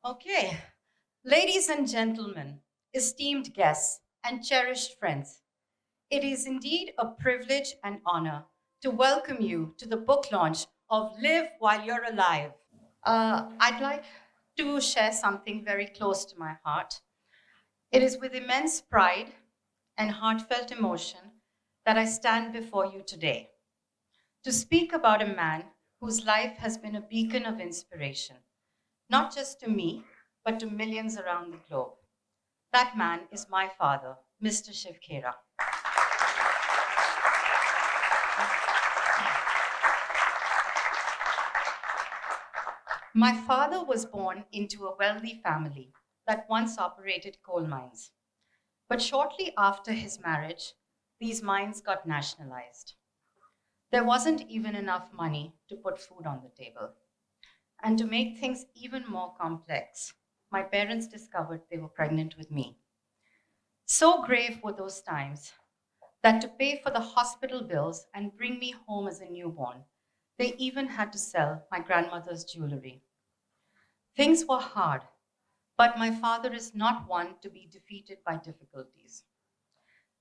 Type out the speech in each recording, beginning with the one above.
Okay, ladies and gentlemen, esteemed guests, and cherished friends, it is indeed a privilege and honor to welcome you to the book launch of Live While You're Alive. I'd like to share something very close to my heart. It is with immense pride and heartfelt emotion that I stand before you today to speak about a man whose life has been a beacon of inspiration, not just to me, but to millions around the globe. That man is my father, Mr. Shiv Khera. My father was born into a wealthy family that once operated coal mines. But shortly after his marriage, these mines got nationalized. There wasn't even enough money to put food on the table. And to make things even more complex, my parents discovered they were pregnant with me. So grave were those times that to pay for the hospital bills and bring me home as a newborn, they even had to sell my grandmother's jewelry. Things were hard, but my father is not one to be defeated by difficulties.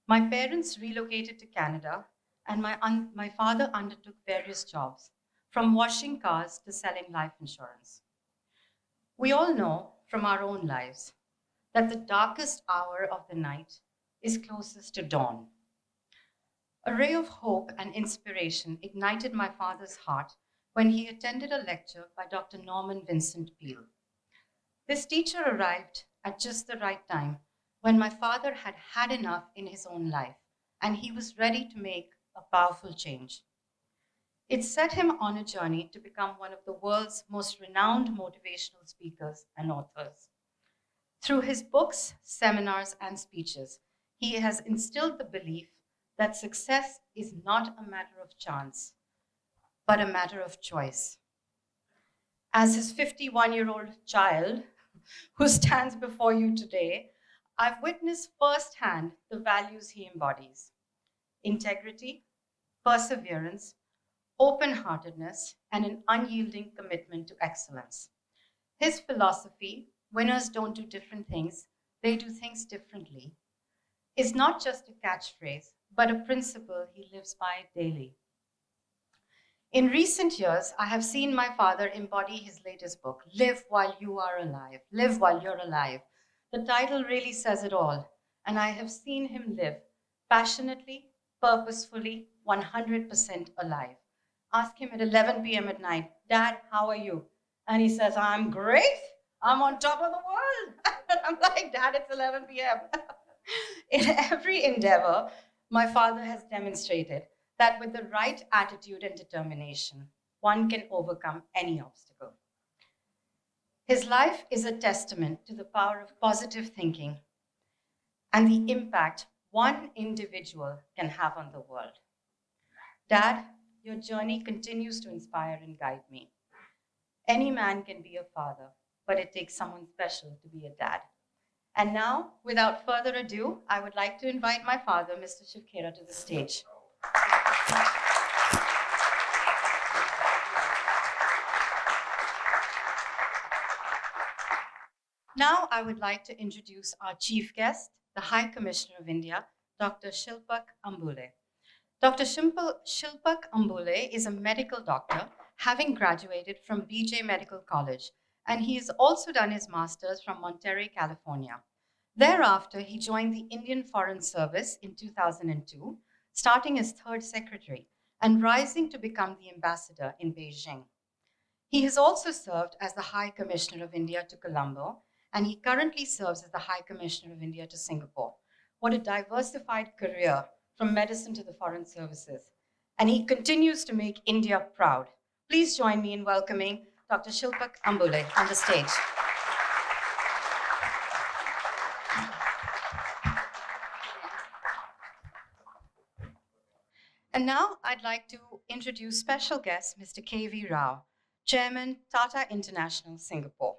My parents relocated to Canada, and my father undertook various jobs, from washing cars to selling life insurance. We all know from our own lives that the darkest hour of the night is closest to dawn. A ray of hope and inspiration ignited my father's heart when he attended a lecture by Dr. Norman Vincent Peale. This teacher arrived at just the right time when my father had had enough in his own life and he was ready to make a powerful change. It set him on a journey to become one of the world's most renowned motivational speakers and authors. Through his books, seminars, and speeches, he has instilled the belief that success is not a matter of chance, but a matter of choice. As his 51-year-old child who stands before you today, I've witnessed firsthand the values he embodies: integrity, perseverance, open heartedness, and an unyielding commitment to excellence. His philosophy, winners don't do different things, they do things differently, is not just a catchphrase, but a principle he lives by daily. In recent years, I have seen my father embody his latest book, Live While You Are Alive. Live While You're Alive. The title really says it all. And I have seen him live passionately, purposefully, 100% alive. Ask him at 11 p.m. at night, Dad, how are you? And he says, I'm great. I'm on top of the world. I'm like, Dad, it's 11 p.m. In every endeavor, my father has demonstrated that with the right attitude and determination, one can overcome any obstacle. His life is a testament to the power of positive thinking and the impact one individual can have on the world. Dad, your journey continues to inspire and guide me. Any man can be a father, but it takes someone special to be a dad. And now, without further ado, I would like to invite my father, Mr. Shiv Khera, to the stage. Now, I would like to introduce our chief guest, the High Commissioner of India, Dr. Shilpak Ambule. Dr. Shilpak Ambule is a medical doctor, having graduated from BJ Medical College, and he has also done his master's from Monterey, California. Thereafter, he joined the Indian Foreign Service in 2002, starting as third secretary and rising to become the ambassador in Beijing. He has also served as the High Commissioner of India to Colombo, and he currently serves as the High Commissioner of India to Singapore. What a diversified career, from medicine to the foreign services. And he continues to make India proud. Please join me in welcoming Dr. Shilpak Ambule on the stage. And now I'd like to introduce special guest, Mr. K.V. Rao, Chairman, Tata International, Singapore.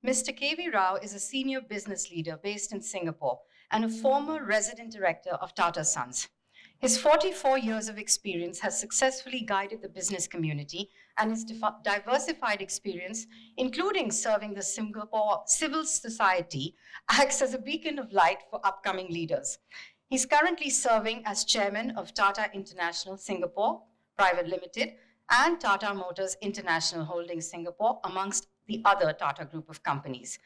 Mr. K.V. Rao is a senior business leader based in Singapore and a former resident director of Tata Sons. His 44 years of experience has successfully guided the business community, and his diversified experience, including serving the Singapore civil society, acts as a beacon of light for upcoming leaders. He's currently serving as chairman of Tata International Singapore Private Limited and Tata Motors International Holdings Singapore, amongst the other Tata Group of companies.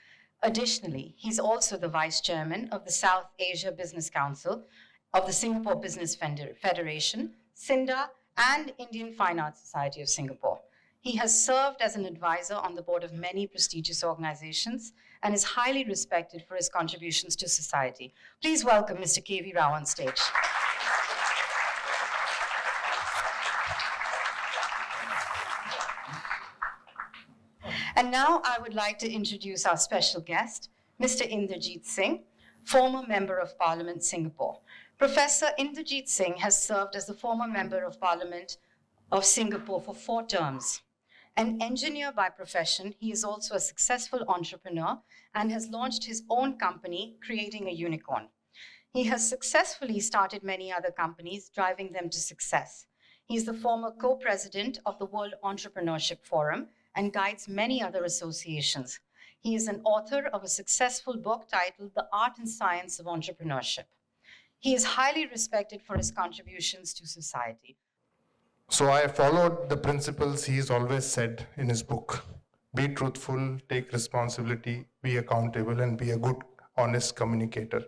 Additionally, he's also the vice chairman of the South Asia Business Council, of the Singapore Business Federation, SINDA, and Indian Fine Arts Society of Singapore. He has served as an advisor on the board of many prestigious organizations and is highly respected for his contributions to society. Please welcome Mr. K.V. Rao on stage. And now I would like to introduce our special guest, Mr. Inderjeet Singh, former Member of Parliament, Singapore. Professor Inderjeet Singh has served as the former Member of Parliament of Singapore for 4 terms. An engineer by profession, he is also a successful entrepreneur and has launched his own company, Creating a Unicorn. He has successfully started many other companies, driving them to success. He is the former co-president of the World Entrepreneurship Forum and guides many other associations. He is an author of a successful book titled The Art and Science of Entrepreneurship. He is highly respected for his contributions to society. So I followed the principles he's always said in his book. Be truthful, take responsibility, be accountable, and be a good, honest communicator.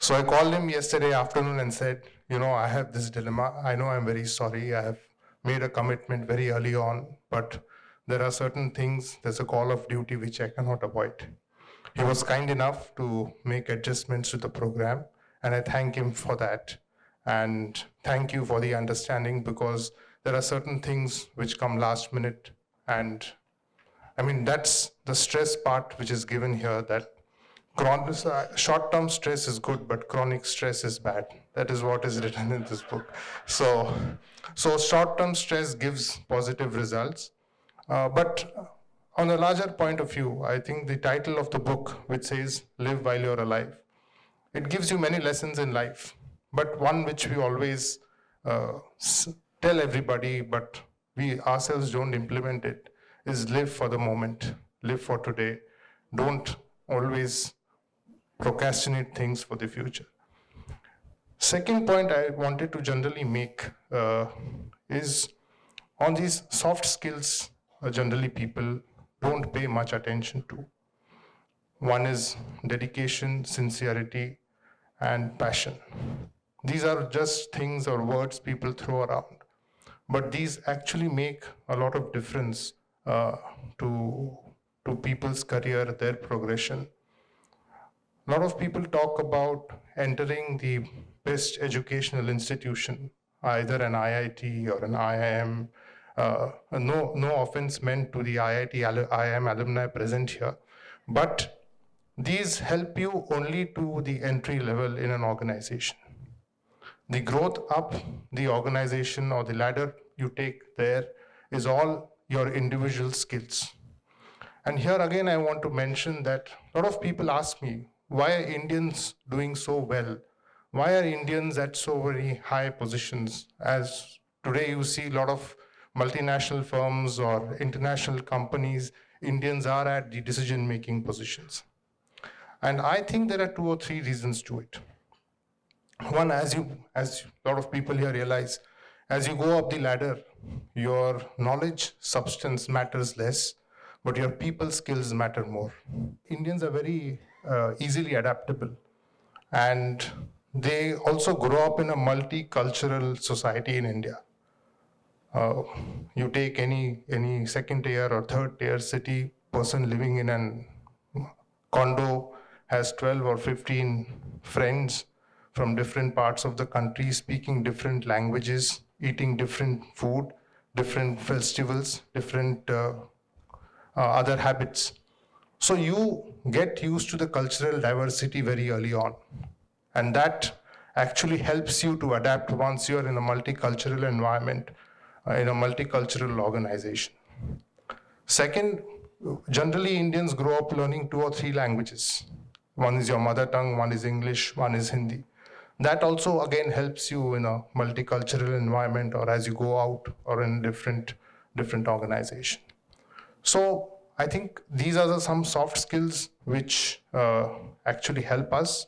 So I called him yesterday afternoon and said, I have this dilemma. I know I'm very sorry. I have made a commitment very early on, but there are certain things, there's a call of duty which I cannot avoid. He was kind enough to make adjustments to the program, and I thank him for that. And thank you for the understanding, because there are certain things which come last minute. And that's the stress part which is given here, that short-term stress is good, but chronic stress is bad. That is what is written in this book. So short-term stress gives positive results. But on a larger point of view, I think the title of the book, which says, Live While You're Alive, it gives you many lessons in life, but one which we always tell everybody, but we ourselves don't implement it, is live for the moment, live for today. Don't always procrastinate things for the future. Second point I wanted to generally make is on these soft skills, generally people don't pay much attention to. One is dedication, sincerity, and passion. These are just things or words people throw around, but these actually make a lot of difference to people's career, their progression. A lot of people talk about entering the best educational institution, either an IIT or an IIM. No offense meant to the IIT, IIM alumni present here, but these help you only to the entry level in an organization. The growth up the organization or the ladder you take there is all your individual skills. And here again, I want to mention that a lot of people ask me, why are Indians doing so well? Why are Indians at so very high positions? As today you see a lot of multinational firms or international companies, Indians are at the decision-making positions. And I think there are 2 or 3 reasons to it. One, as a lot of people here realize, as you go up the ladder, your knowledge, substance matters less, but your people skills matter more. Indians are very easily adaptable, and they also grow up in a multicultural society in India. You take any second tier or third tier city, person living in an condo has 12 or 15 friends from different parts of the country, speaking different languages, eating different food, different festivals, different other habits. So you get used to the cultural diversity very early on. And that actually helps you to adapt once you're in a multicultural environment, in a multicultural organization. Second, generally Indians grow up learning 2 or 3 languages. One is your mother tongue, one is English, one is Hindi. That also again helps you in a multicultural environment or as you go out or in different organization. So I think these are some soft skills which actually help us.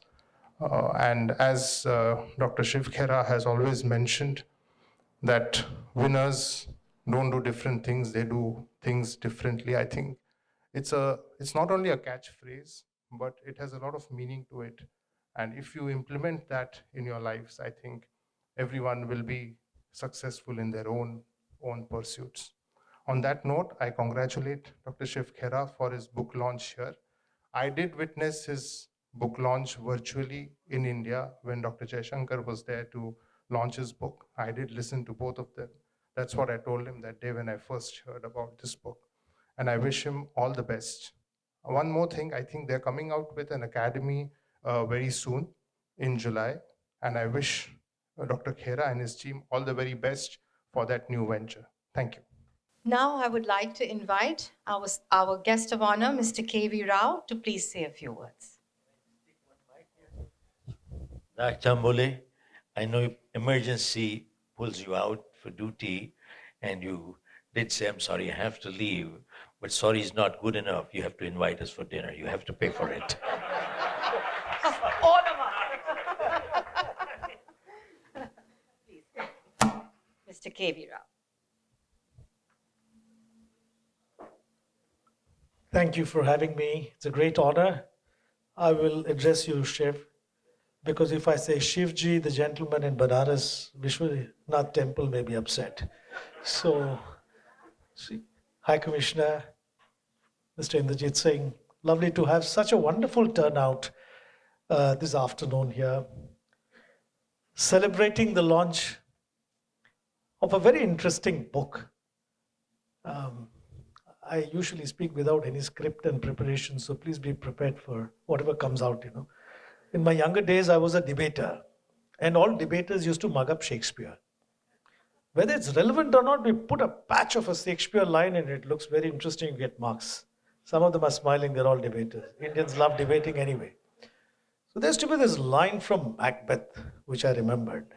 And as Dr. Shiv Khera has always mentioned, that winners don't do different things, they do things differently. I think it's not only a catchphrase, but it has a lot of meaning to it. And if you implement that in your lives, I think everyone will be successful in their own pursuits. On that note, I congratulate Dr. Shiv Khera for his book launch here. I did witness his book launch virtually in India when Dr. Jaishankar was there to launch his book. I did listen to both of them. That's what I told him that day when I first heard about this book. And I wish him all the best. One more thing, I think they're coming out with an academy very soon in July. And I wish Dr. Khera and his team all the very best for that new venture. Thank you. Now I would like to invite our guest of honor, Mr. K.V. Rao, to please say a few words. Dr. Ambule, I know emergency pulls you out for duty and you did say, I'm sorry, I have to leave. But sorry is not good enough. You have to invite us for dinner. You have to pay for it. All of us. Please. Mr. K.V. Rao. Thank you for having me. It's a great honor. I will address you, Shiv, because if I say Shivji, the gentleman in Banaras, Vishwanath temple may be upset. So, High Commissioner, Mr. Inderjit Singh, lovely to have such a wonderful turnout this afternoon here, celebrating the launch of a very interesting book. I usually speak without any script and preparation, so please be prepared for whatever comes out, In my younger days, I was a debater, and all debaters used to mug up Shakespeare. Whether it's relevant or not, we put a patch of a Shakespeare line and it looks very interesting, you get marks. Some of them are smiling, they're all debaters. Indians love debating anyway. So there used to be this line from Macbeth, which I remembered.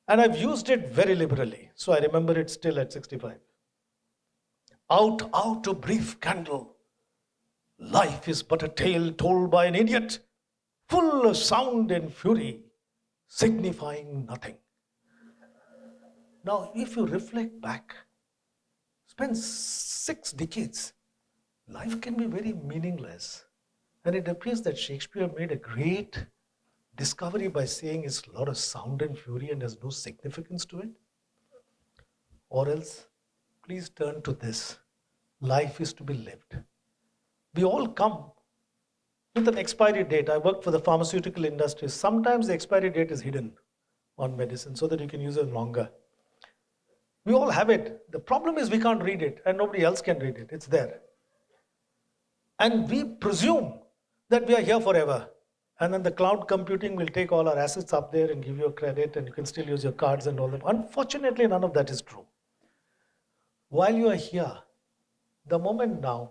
And I've used it very liberally, so I remember it still at 65. Out, out, a brief candle. Life is but a tale told by an idiot, full of sound and fury, signifying nothing. Now, if you reflect back, spend 6 decades, life can be very meaningless. And it appears that Shakespeare made a great discovery by saying it's a lot of sound and fury and has no significance to it. Or else, please turn to this. Life is to be lived. We all come with an expiry date. I work for the pharmaceutical industry. Sometimes the expiry date is hidden on medicine so that you can use it longer. We all have it. The problem is we can't read it and nobody else can read it. It's there. And we presume that we are here forever. And then the cloud computing will take all our assets up there and give you a credit and you can still use your cards and all that. Unfortunately, none of that is true. While you are here, the moment now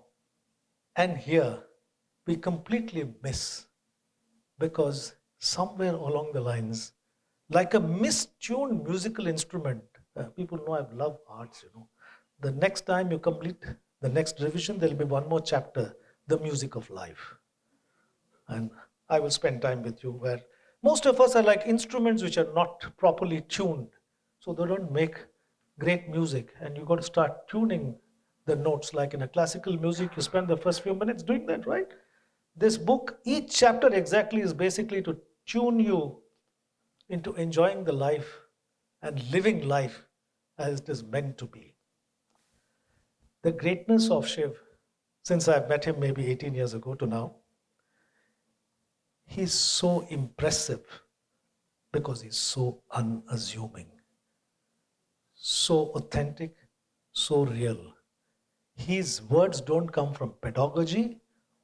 and here, we completely miss because somewhere along the lines, like a mistuned musical instrument, people know I love arts, The next time you complete the next revision, there'll be one more chapter, the music of life. And I will spend time with you where most of us are like instruments which are not properly tuned. So they don't make great music. And you've got to start tuning the notes. Like in a classical music, you spend the first few minutes doing that, right? This book, each chapter exactly is basically to tune you into enjoying the life and living life as it is meant to be. The greatness of Shiv, since I've met him maybe 18 years ago to now, he's so impressive because he's so unassuming, so authentic, so real. His words don't come from pedagogy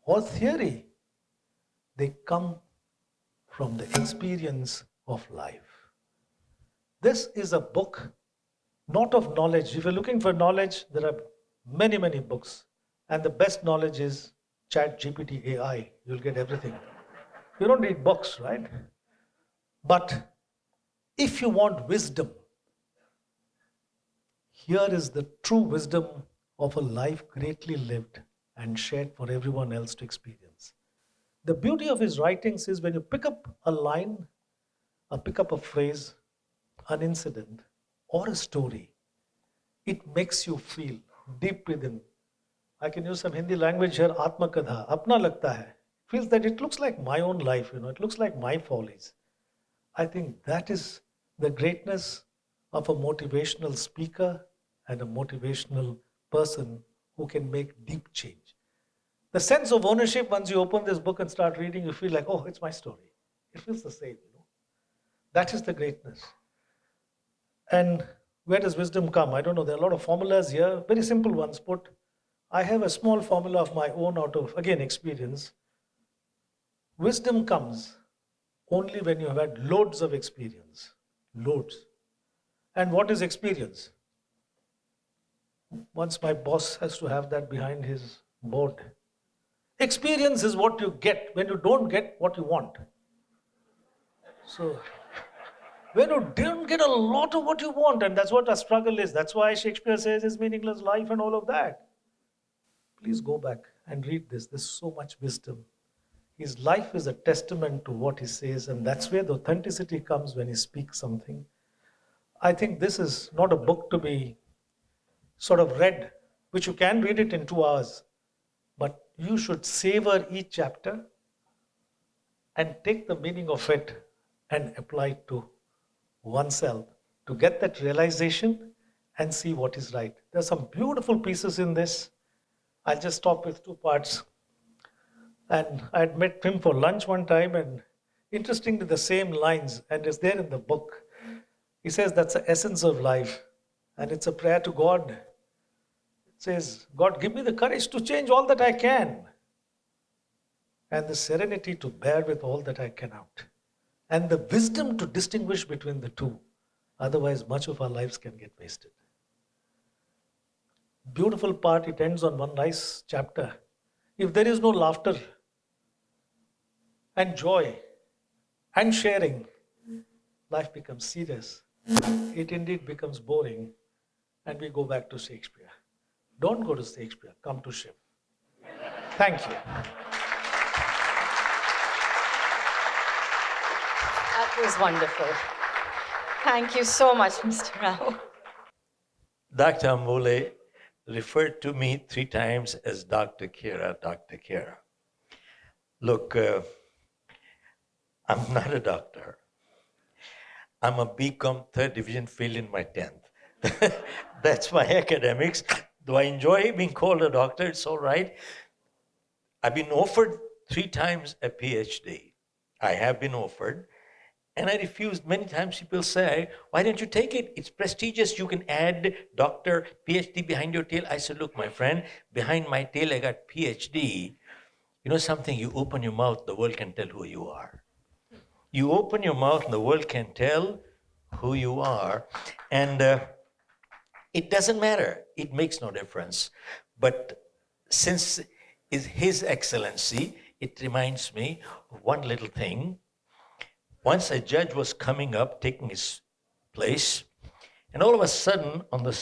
or theory. They come from the experience of life. This is a book not of knowledge. If you're looking for knowledge, there are many, many books. And the best knowledge is Chat GPT AI. You'll get everything. You don't read books, right? But if you want wisdom, here is the true wisdom of a life greatly lived and shared for everyone else to experience. The beauty of his writings is when you pick up a line, or pick up a phrase, an incident, or a story, it makes you feel deep within. I can use some Hindi language here, Atma Kadha, apna lagta hai. Feels that it looks like my own life, it looks like my follies. I think that is the greatness of a motivational speaker and a motivational person who can make deep change. The sense of ownership, once you open this book and start reading, you feel like, oh, it's my story. It feels the same. That is the greatness. And where does wisdom come? I don't know. There are a lot of formulas here, very simple ones put. I have a small formula of my own out of, again, experience. Wisdom comes only when you have had loads of experience. Loads. And what is experience? Once my boss has to have that behind his board. Experience is what you get when you don't get what you want. So, when you don't get a lot of what you want, and that's what a struggle is. That's why Shakespeare says his meaningless life and all of that. Please go back and read this. There's so much wisdom. His life is a testament to what he says, and that's where the authenticity comes when he speaks something. I think this is not a book to be sort of read, which you can read it in 2 hours, but you should savor each chapter and take the meaning of it and apply it to oneself to get that realization and see what is right. There's some beautiful pieces in this. I'll just stop with 2 parts. And I had met him for lunch one time, and interestingly, the same lines, and it's there in the book. He says that's the essence of life, and it's a prayer to God. It says, God, give me the courage to change all that I can, and the serenity to bear with all that I cannot, and the wisdom to distinguish between the two. Otherwise, much of our lives can get wasted. Beautiful part, it ends on one nice chapter. If there is no laughter and joy and sharing, life becomes serious. It indeed becomes boring, and we go back to Shakespeare. Don't go to Shakespeare, come to Shiv. Thank you. That was wonderful. Thank you so much, Mr. Rao. Dr. Ambule referred to me 3 times as Dr. Khera, Dr. Khera. Look, I'm not a doctor. I'm a BCom 3rd division failed in my 10th. That's my academics. Do I enjoy being called a doctor? It's all right. I've been offered 3 times a PhD. I have been offered. And I refused. Many times people say, why don't you take it? It's prestigious. You can add doctor, PhD behind your tail. I said, look, my friend, behind my tail, I got PhD. You know something? You open your mouth, the world can tell who you are. You open your mouth and the world can tell who you are. And it doesn't matter. It makes no difference. But since it's His Excellency, it reminds me of one little thing. Once a judge was coming up, taking his place, and all of a sudden on the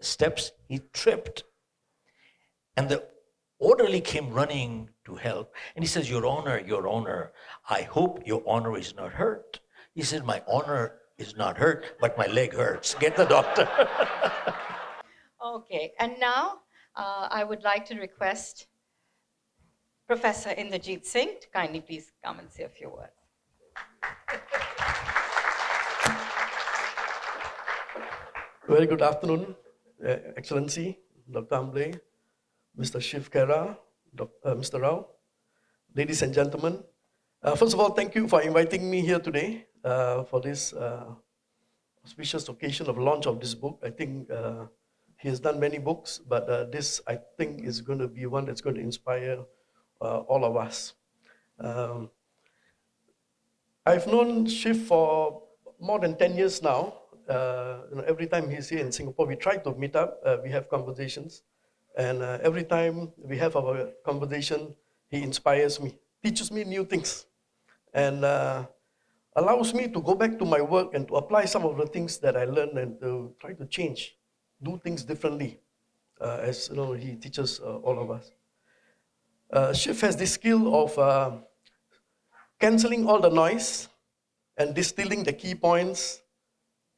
steps, he tripped. And the orderly came running to help. And he says, Your Honor, I hope your honor is not hurt. He said, my honor is not hurt, but my leg hurts. Get the doctor. Okay, and now I would like to request Professor Inderjeet Singh to kindly please come and say a few words. Very good afternoon, Excellency, Dr. Ambule, Mr. Shiv Khera, Mr. Rao, ladies and gentlemen. First of all, thank you for inviting me here today for this auspicious occasion of launch of this book. I think he has done many books, but this, I think, is going to be one that's going to inspire all of us. I've known Shiv for more than 10 years now. Every time he's here in Singapore, we try to meet up, we have conversations. And every time we have our conversation, he inspires me, teaches me new things. And allows me to go back to my work and to apply some of the things that I learned and to try to change, do things differently, as you know, he teaches all of us. Shiv has this skill of cancelling all the noise and distilling the key points,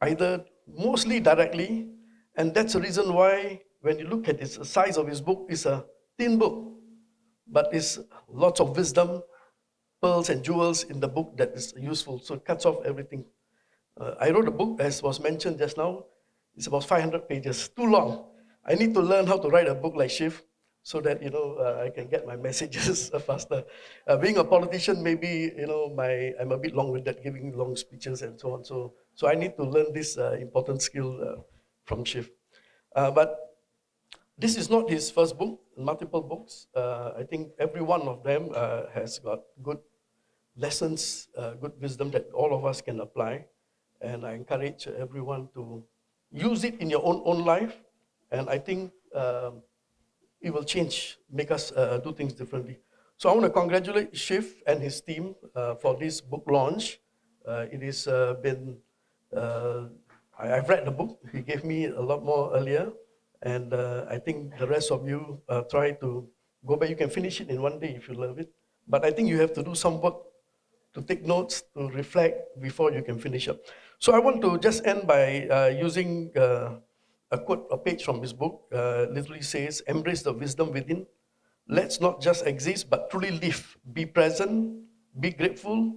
either mostly directly, and that's the reason why when you look at the size of his book, it's a thin book, but it's lots of wisdom, pearls and jewels in the book that is useful, so it cuts off everything. I wrote a book, as was mentioned just now. It's about 500 pages, too long. I need to learn how to write a book like Shiv so that, I can get my messages faster. Being a politician, maybe, I'm a bit long-winded, giving long speeches and so on. So I need to learn this important skill from Shiv. But this is not his first book, multiple books. I think every one of them has got good lessons, good wisdom that all of us can apply. And I encourage everyone to use it in your own life. And I think it will change, make us do things differently. So I want to congratulate Shiv and his team for this book launch. It has been, I've read the book. He gave me a lot more earlier. And I think the rest of you try to go back. You can finish it in one day if you love it. But I think you have to do some work to take notes, to reflect before you can finish up. So I want to just end by using a quote, a page from his book. Literally says, embrace the wisdom within. Let's not just exist, but truly live. Be present, be grateful,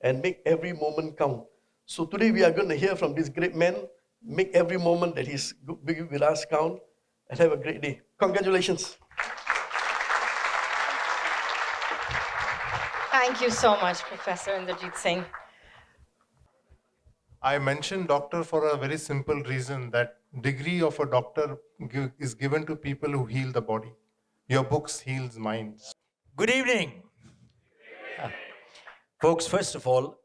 and make every moment count. So today we are going to hear from this great man. Make every moment that he's with us count, and have a great day. Congratulations. Thank you so much, Professor Inderjeet Singh. I mentioned doctor for a very simple reason, that degree of a doctor is given to people who heal the body. Your books heals minds. Good evening. Folks, first of all,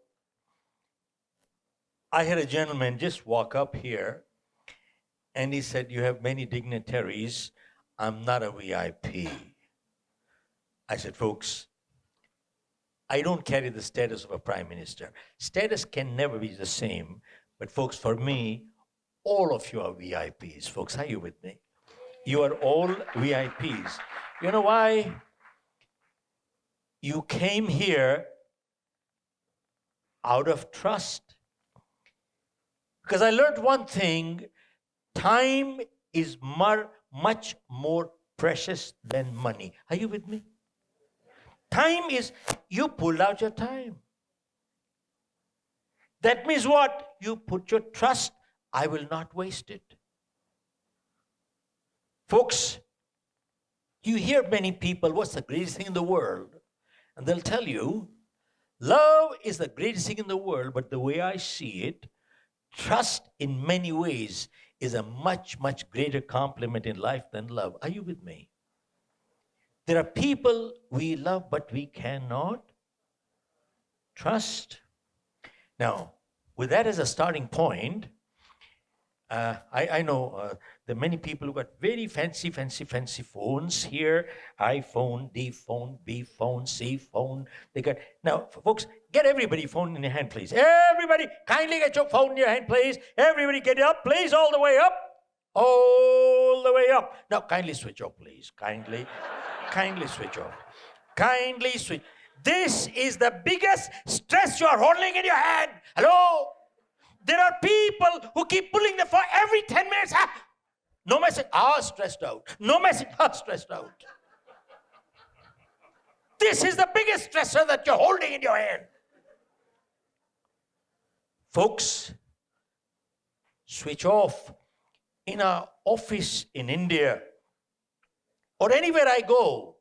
I had a gentleman just walk up here and he said, you have many dignitaries. I'm not a VIP. I said, folks, I don't carry the status of a prime minister. Status can never be the same. But folks, for me, all of you are VIPs. Folks, are you with me? You are all VIPs. You know why? You came here out of trust. Because I learned one thing, time is much more precious than money. Are you with me? Time is, you pulled out your time. That means what? You put your trust, I will not waste it. Folks, you hear many people, what's the greatest thing in the world? And they'll tell you, love is the greatest thing in the world, but the way I see it, trust in many ways is a much, much greater compliment in life than love. Are you with me? There are people we love, but we cannot trust. Now, with that as a starting point, I know there are many people who got very fancy phones here. iPhone, D phone, B phone, C phone. They got, now, folks, get everybody phone in your hand, please. Everybody, kindly get your phone in your hand, please. Everybody get it up, please, all the way up. All the way up. Now, kindly switch off, please. Kindly switch off. Kindly switch. This is the biggest stress you are holding in your hand. Hello? There are people who keep pulling the phone every 10 minutes. No message. Stressed out. No message. Stressed out. This is the biggest stressor that you're holding in your hand. Folks, switch off. In our office in India, or anywhere I go,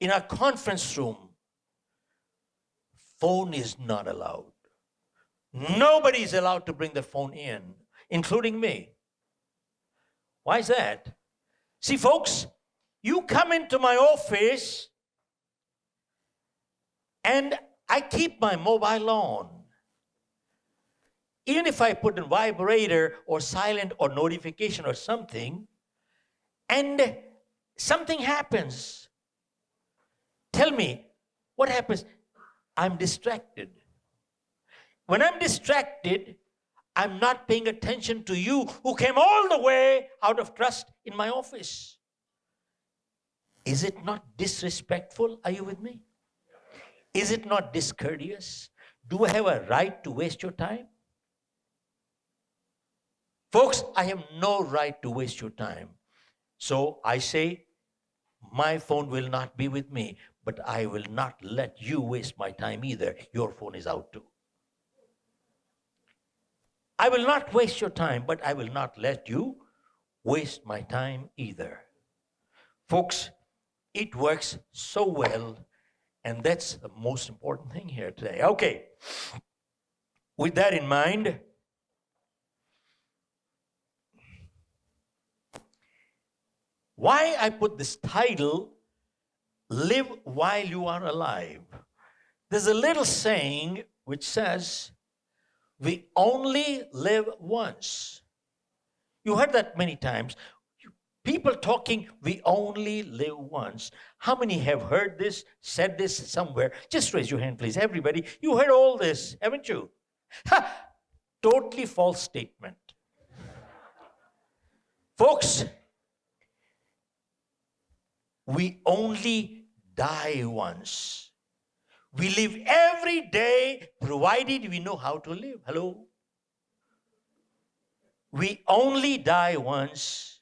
in our conference room, phone is not allowed. Nobody is allowed to bring the phone in, including me. Why is that? See, folks, you come into my office and I keep my mobile on. Even if I put in vibrator or silent or notification or something, and something happens, tell me, what happens? I'm distracted. When I'm distracted, I'm not paying attention to you who came all the way out of trust in my office. Is it not disrespectful? Are you with me? Is it not discourteous? Do I have a right to waste your time? Folks, I have no right to waste your time. So I say, my phone will not be with me, but I will not let you waste my time either. Your phone is out too. I will not waste your time, but I will not let you waste my time either. Folks, it works so well, and that's the most important thing here today. Okay, with that in mind, why I put this title, Live While You Are Alive. There's a little saying which says, we only live once. You heard that many times. People talking, we only live once. How many have heard this, said this somewhere? Just raise your hand, please. Everybody, you heard all this, haven't you? Ha! Totally false statement. Folks, we only die once. We live every day provided we know how to live. Hello? We only die once.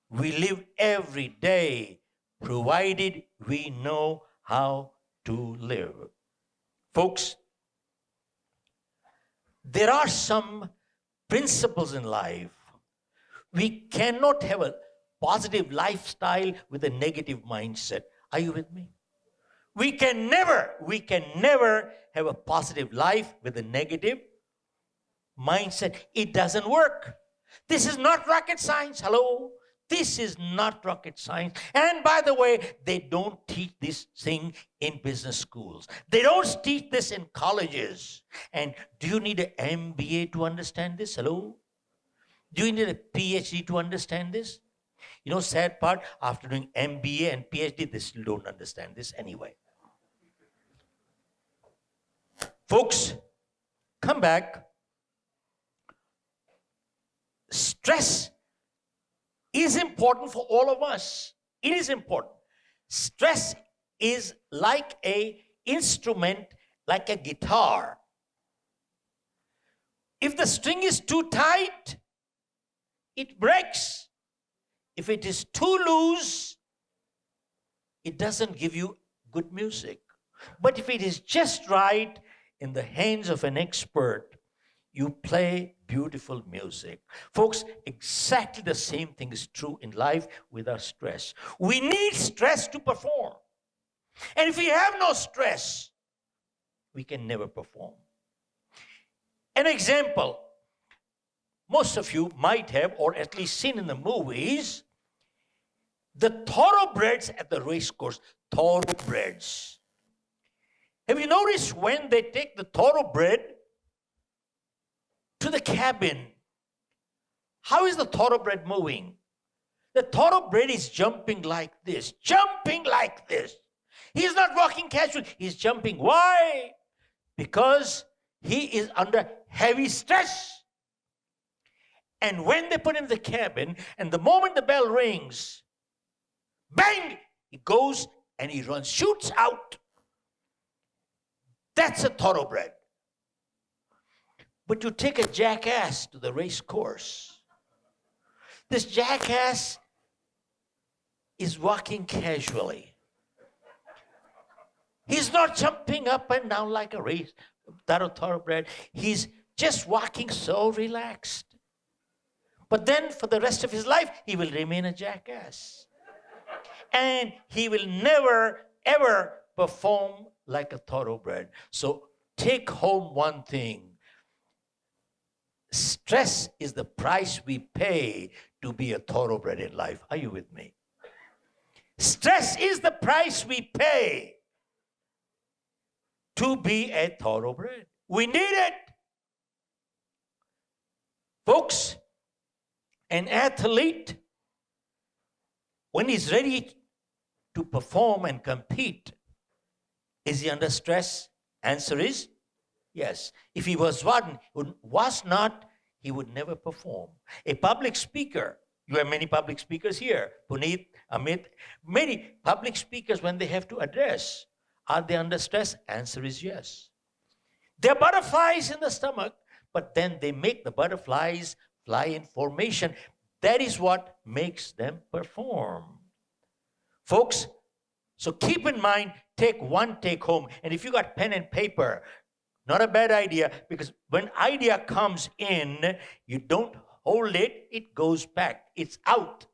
We live every day provided we know how to live. Folks, there are some principles in life. We cannot have a positive lifestyle with a negative mindset. Are you with me? We can never have a positive life with a negative mindset. It doesn't work. This is not rocket science. Hello? This is not rocket science. And by the way, they don't teach this thing in business schools. They don't teach this in colleges. And do you need an MBA to understand this? Hello? Do you need a PhD to understand this? You know, sad part, after doing MBA and PhD, they still don't understand this anyway. Folks, come back. Stress is important for all of us. It is important. Stress is like an instrument, like a guitar. If the string is too tight, it breaks. If it is too loose, it doesn't give you good music. But if it is just right in the hands of an expert, you play beautiful music. Folks, exactly the same thing is true in life with our stress. We need stress to perform. And if we have no stress, we can never perform. An example, most of you might have, or at least seen in the movies, the thoroughbreds at the race course. Thoroughbreds. Have you noticed when they take the thoroughbred to the cabin, how is the thoroughbred moving? The thoroughbred is jumping like this, jumping like this. He's not walking casually, he's jumping. Why? Because he is under heavy stress. And when they put him in the cabin, and the moment the bell rings, bang, he goes and he runs, shoots out. That's a thoroughbred. But you take a jackass to the race course. This jackass is walking casually. He's not jumping up and down like a race, that a thoroughbred. He's just walking so relaxed. But then for the rest of his life, he will remain a jackass. And he will never, ever perform like a thoroughbred. So take home one thing. Stress is the price we pay to be a thoroughbred in life. Are you with me? Stress is the price we pay to be a thoroughbred. We need it. Folks, an athlete, when he's ready to perform and compete, is he under stress? Answer is Yes. If he was not, he would never perform. A public speaker, you have many public speakers here, Puneet, Amit, many public speakers when they have to address, are they under stress? Answer is yes. There are butterflies in the stomach, but then they make the butterflies fly in formation. That is what makes them perform. Folks, so keep in mind, take home. And if you got pen and paper, not a bad idea, because when idea comes in, you don't hold it, it goes back. It's out.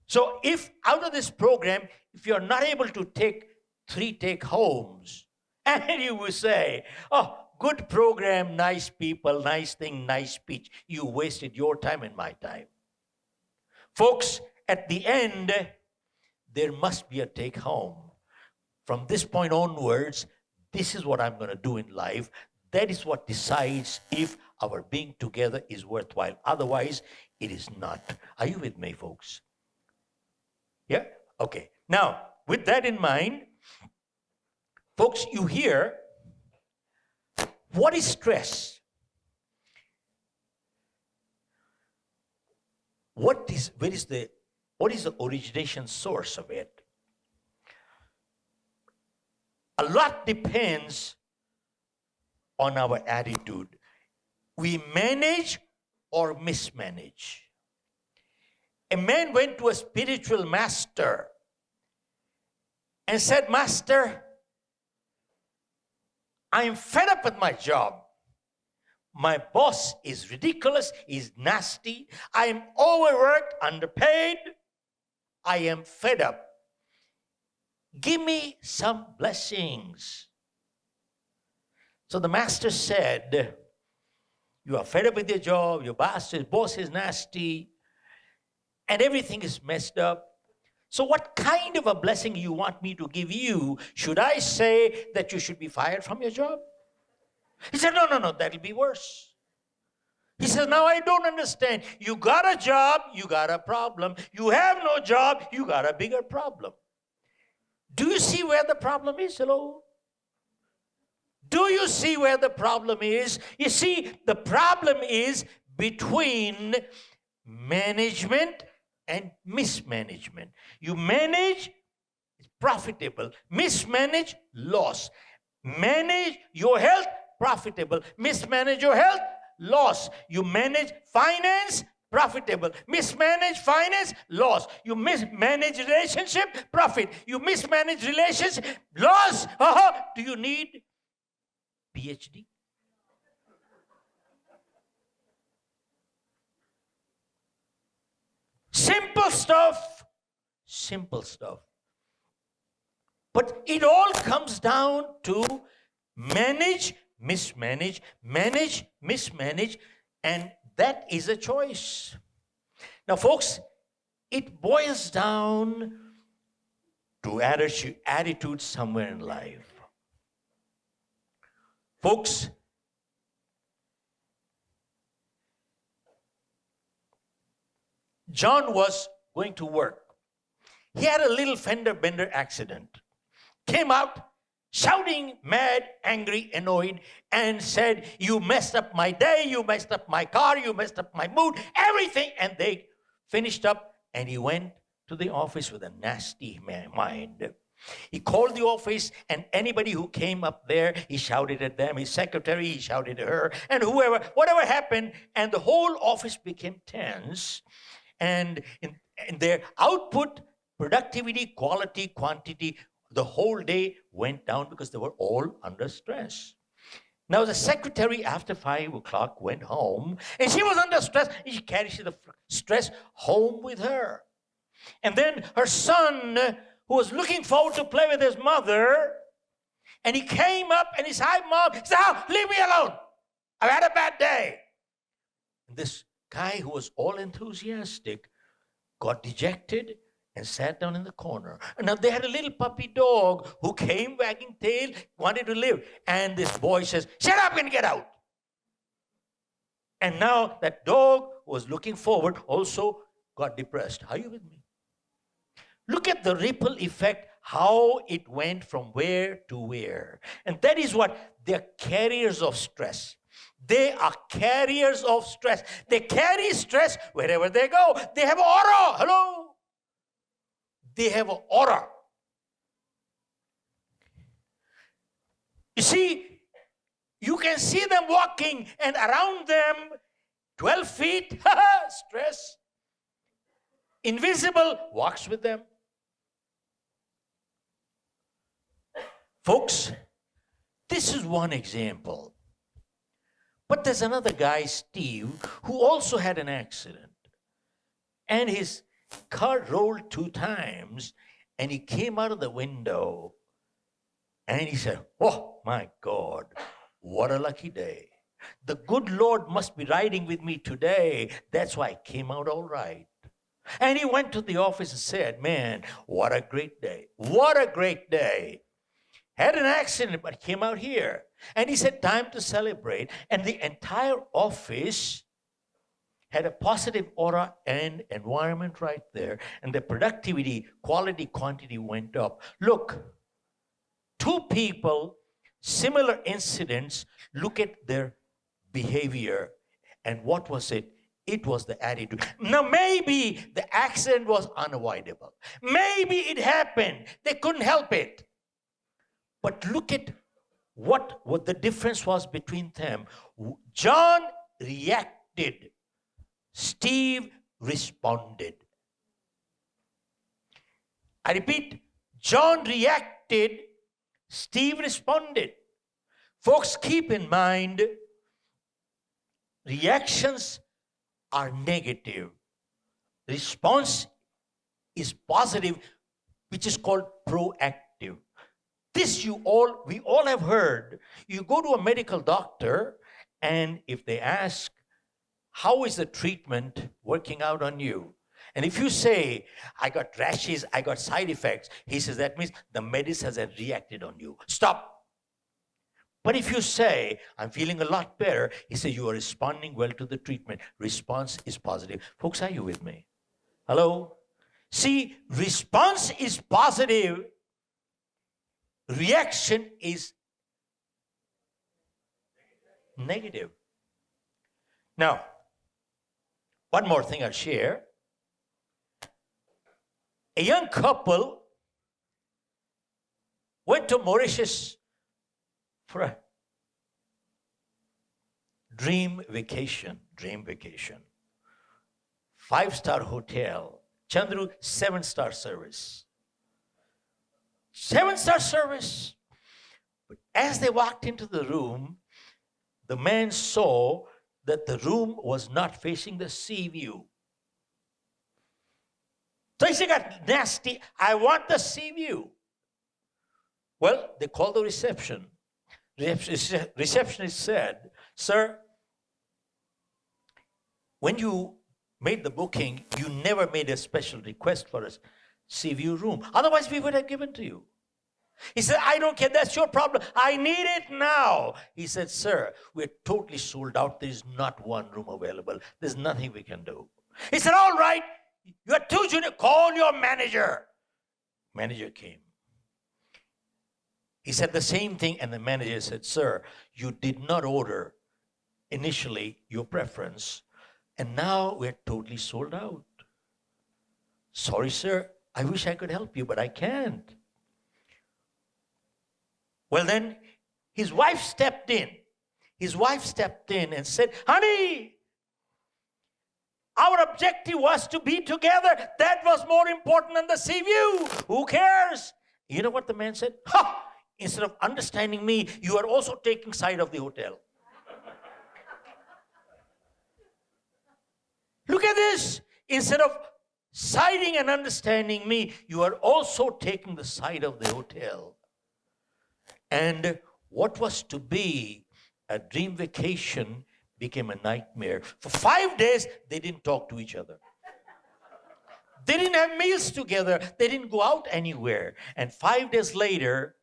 So if out of this program, if you're not able to take 3 take-homes, and you will say, oh, good program, nice people, nice thing, nice speech. You wasted your time and my time. Folks, at the end, there must be a take-home. From this point onwards, this is what I'm going to do in life. That is what decides if our being together is worthwhile. Otherwise, it is not. Are you with me, folks? Yeah? Okay. Now, with that in mind, folks, you hear, what is stress? What is the origination source of it? A lot depends on our attitude. We manage or mismanage. A man went to a spiritual master and said, Master, I'm fed up with my job. My boss is ridiculous, is nasty. I am overworked, underpaid. I am fed up. Give me some blessings. So the master said, you are fed up with your job, your boss is nasty, and everything is messed up. So what kind of a blessing you want me to give you? Should I say that you should be fired from your job? He said, no, that'll be worse. He says, now I don't understand. You got a job, you got a problem. You have no job, you got a bigger problem. Do you see where the problem is? Hello? Do you see where the problem is? You see, the problem is between management and mismanagement. You manage, it's profitable. Mismanage, loss. Manage your health, profitable. Mismanage your health, loss. You manage finance, profitable. Mismanage finance, loss. You mismanage relationship, profit. You mismanage relationship, loss. Do you need PhD? Simple stuff. Simple stuff. But it all comes down to manage, mismanage, manage, mismanage, and that is a choice. Now, folks, it boils down to attitude somewhere in life. Folks, John was going to work. He had a little fender bender accident. Came out shouting, mad, angry, annoyed, and said, you messed up my day, you messed up my car, you messed up my mood, everything. And they finished up, and he went to the office with a nasty mind. He called the office, and anybody who came up there, he shouted at them. His secretary, he shouted at her, and whoever, whatever happened, and the whole office became tense. And in their output, productivity, quality, quantity, the whole day went down because they were all under stress. Now, the secretary, after 5 o'clock, went home, and she was under stress, and she carried the stress home with her. And then her son, who was looking forward to play with his mother, and he came up, and he said, hi, Mom. He said, oh, leave me alone. I've had a bad day. And this guy who was all enthusiastic got dejected and sat down in the corner. And now they had a little puppy dog who came wagging tail, wanted to live. And this boy says, shut up and get out. And now that dog who was looking forward also got depressed. Are you with me? Look at the ripple effect, how it went from where to where. And that is what they're carriers of stress. They are carriers of stress. They carry stress wherever they go. They have aura. Hello? They have an aura. You see, you can see them walking, and around them, 12 feet, stress. Invisible walks with them. Folks, this is one example. But there's another guy, Steve, who also had an accident. And his car rolled 2 times, and he came out of the window, and he said, "Oh, my God, what a lucky day. The good Lord must be riding with me today. That's why I came out all right." And he went to the office and said, "Man, what a great day. What a great day. Had an accident, but came out here." And he said, "Time to celebrate." And the entire office had a positive aura and environment right there. And the productivity, quality, quantity went up. Look, 2 people, similar incidents, look at their behavior. And what was it? It was the attitude. Now, maybe the accident was unavoidable. Maybe it happened. They couldn't help it. But look at what the difference was between them. John reacted. Steve responded. I repeat, John reacted. Steve responded. Folks, keep in mind, reactions are negative. Response is positive, which is called proactive. This we all have heard. You go to a medical doctor, and if they ask, "How is the treatment working out on you?" And if you say, "I got rashes, I got side effects," he says, "That means the medicine has reacted on you. Stop." But if you say, "I'm feeling a lot better," he says, "You are responding well to the treatment. Response is positive." Folks, are you with me? Hello? See, response is positive. Reaction is negative. Now, one more thing I'll share. A young couple went to Mauritius for a dream vacation. 5-star hotel. Chandru, 7-star service. 7-star service. But as they walked into the room, the man saw that the room was not facing the sea view. So he said, "Got nasty, I want the sea view." Well, they called the reception. Receptionist said, "Sir, when you made the booking, you never made a special request for a sea view room. Otherwise, we would have given to you." He said, "I don't care, that's your problem. I need it now." He said, "Sir, we're totally sold out. There's not one room available. There's nothing we can do." He said, "All right, you're too junior. Call your manager." Manager came. He said the same thing, and the manager said, "Sir, you did not order initially your preference, and now we're totally sold out. Sorry, sir, I wish I could help you, but I can't." Well, then his wife stepped in. And said, "Honey, our objective was to be together. That was more important than the sea view. Who cares?" You know what the man said? "Ha! Instead of understanding me, you are also taking side of the hotel." Look at this. Instead of siding and understanding me, you are also taking the side of the hotel. And what was to be a dream vacation became a nightmare. For 5 days, they didn't talk to each other. They didn't have meals together. They didn't go out anywhere. And 5 days later,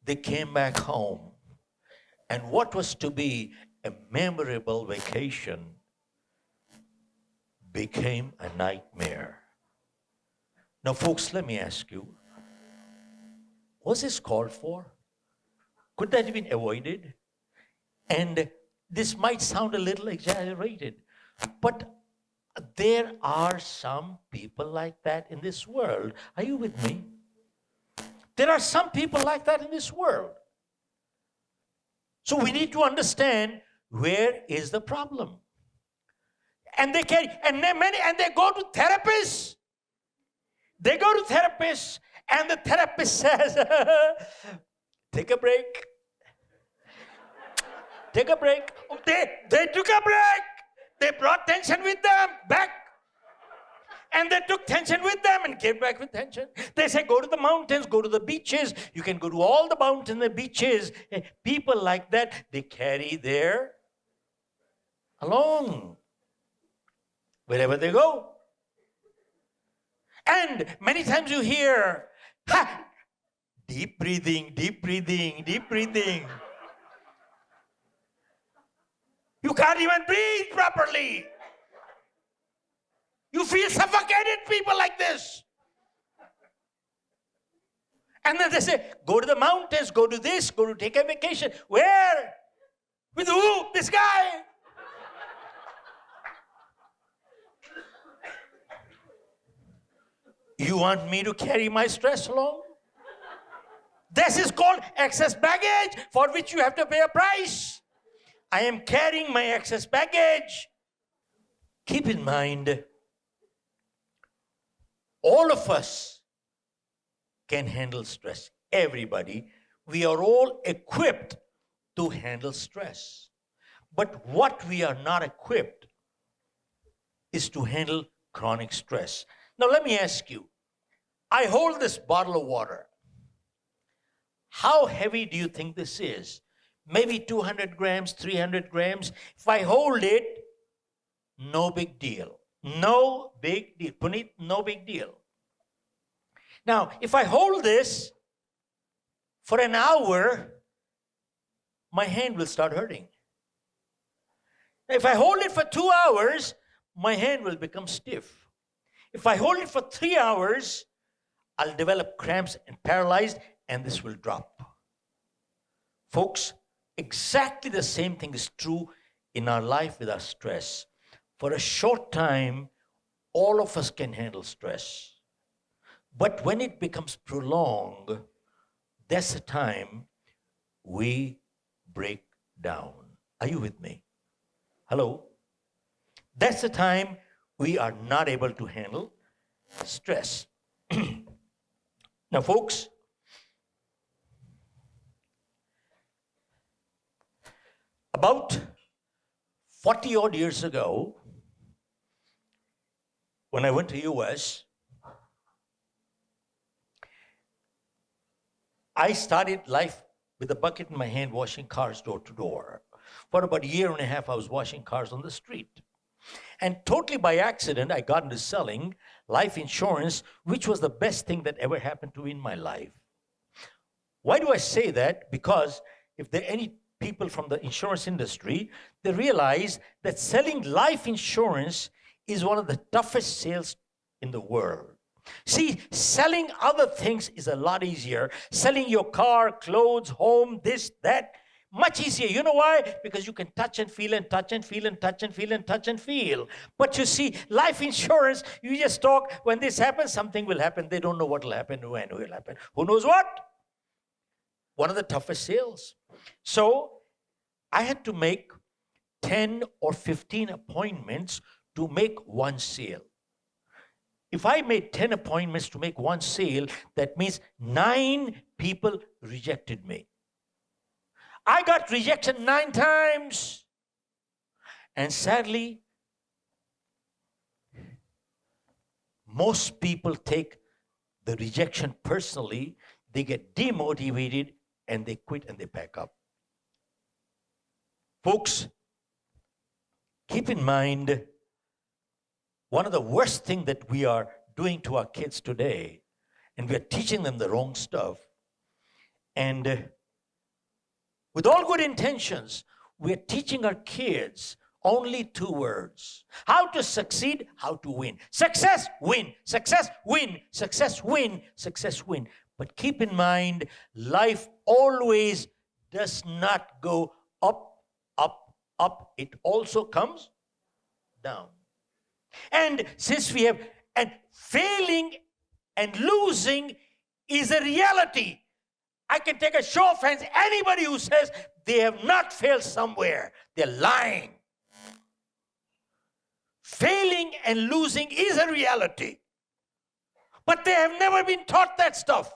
they came back home. And what was to be a memorable vacation became a nightmare. Now, folks, let me ask you, Was this called for? Could that have been avoided? And this might sound a little exaggerated, but there are some people like that in this world. Are you with me? There are some people like that in this world. So we need to understand where is the problem. And they can, and they go to therapists. They go to therapists, and the therapist says, take a break. Take a break. They took a break. They brought tension with them back. And they took tension with them and came back with tension. They say, go to the mountains, go to the beaches. You can go to all the mountains and the beaches. People like that, they carry their along wherever they go. And many times you hear, deep breathing, deep breathing, deep breathing. You can't even breathe properly. You feel suffocated, people like this. And then they say, go to the mountains, go to this, go to take a vacation. Where? With who? This guy. You want me to carry my stress along? This is called excess baggage, for which you have to pay a price. I am carrying my excess baggage. Keep in mind, all of us can handle stress. Everybody. We are all equipped to handle stress. But what we are not equipped is to handle chronic stress. Now let me ask you, I hold this bottle of water. How heavy do you think this is? Maybe 200 grams, 300 grams. If I hold it, no big deal. No big deal. Puneet, no big deal. Now, if I hold this for an hour, my hand will start hurting. If I hold it for 2 hours, my hand will become stiff. If I hold it for 3 hours, I'll develop cramps and paralyzed, and this will drop. Folks, exactly the same thing is true in our life with our stress. For a short time, all of us can handle stress. But when it becomes prolonged, that's the time we break down. Are you with me? Hello? That's the time we are not able to handle stress. Now, folks, about 40 odd years ago, when I went to US, I started life with a bucket in my hand, washing cars door to door. For about a year and a half, I was washing cars on the street. And totally by accident, I got into selling life insurance, which was the best thing that ever happened to me in my life. Why do I say that? Because if there are any people from the insurance industry, they realize that selling life insurance is one of the toughest sales in the world. See, selling other things is a lot easier. Selling your car, clothes, home, this, that, much easier. You know why? Because you can touch and feel and touch and feel and touch and feel and touch and feel. But you see, life insurance, you just talk, when this happens, something will happen. They don't know what will happen, when it will happen. Who knows what? One of the toughest sales. So I had to make 10 or 15 appointments to make one sale. If I made 10 appointments to make one sale, that means 9 people rejected me. I got rejection 9 times. And sadly, most people take the rejection personally. They get demotivated and they quit and they pack up. Folks, keep in mind, one of the worst things that we are doing to our kids today, and we are teaching them the wrong stuff. And with all good intentions, we are teaching our kids only 2 words. How to succeed, how to win. Success, win. Success, win. Success, win. Success, win. But keep in mind, life always does not go up, up, up. It also comes down. And since we have, and failing and losing is a reality. I can take a show of hands. Anybody who says they have not failed somewhere, they're lying. Failing and losing is a reality. But they have never been taught that stuff.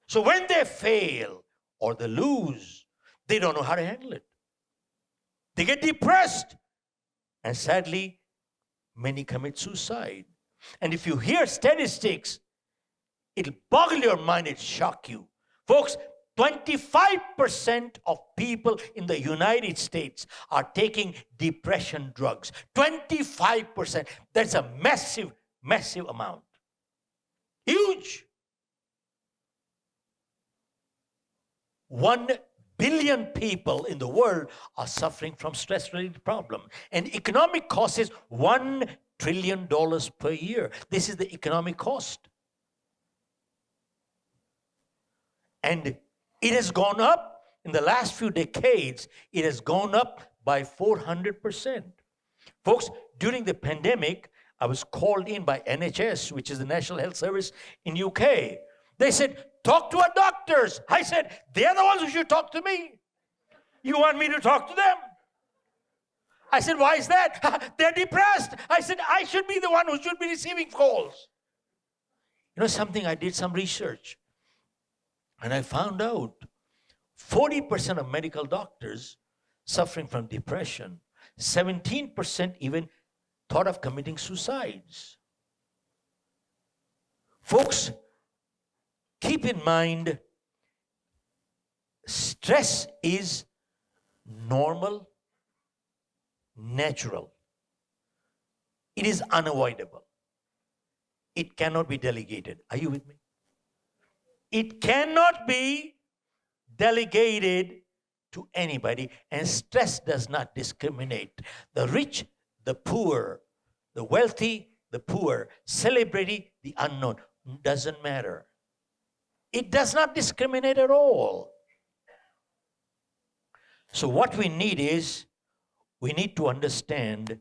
So when they fail or they lose, they don't know how to handle it. They get depressed. And sadly, many commit suicide. And if you hear statistics, it'll boggle your mind, it'll shock you. Folks, 25% of people in the United States are taking depression drugs. 25%. That's a massive, massive amount. Huge. 1 billion people in the world are suffering from stress-related problems. And economic cost is $1 trillion per year. This is the economic cost. And it has gone up in the last few decades. It has gone up by 400%. Folks, during the pandemic, I was called in by NHS, which is the National Health Service in UK. They said, talk to our doctors. I said, they're the ones who should talk to me. You want me to talk to them? I said, why is that? They're depressed. I said, I should be the one who should be receiving calls. You know something, I did some research. And I found out 40% of medical doctors suffering from depression, 17% even thought of committing suicides. Folks, keep in mind, stress is normal, natural. It is unavoidable. It cannot be delegated. Are you with me? It cannot be delegated to anybody, and stress does not discriminate. The rich, the poor, the wealthy, the poor, celebrity, the unknown, doesn't matter. It does not discriminate at all. So what we need is, we need to understand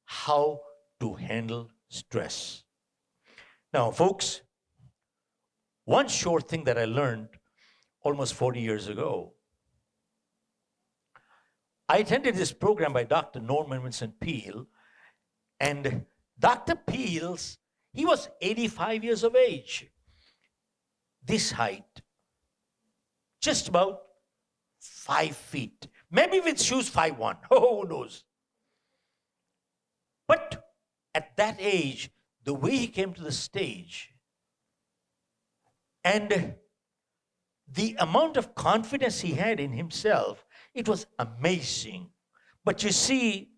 how to handle stress. Now, folks, one short thing that I learned almost 40 years ago. I attended this program by Dr. Norman Vincent Peale, and Dr. Peale's, he was 85 years of age. This height, just about 5 feet. Maybe with shoes 5'1". Who knows? But at that age, the way he came to the stage and the amount of confidence he had in himself, it was amazing. But you see,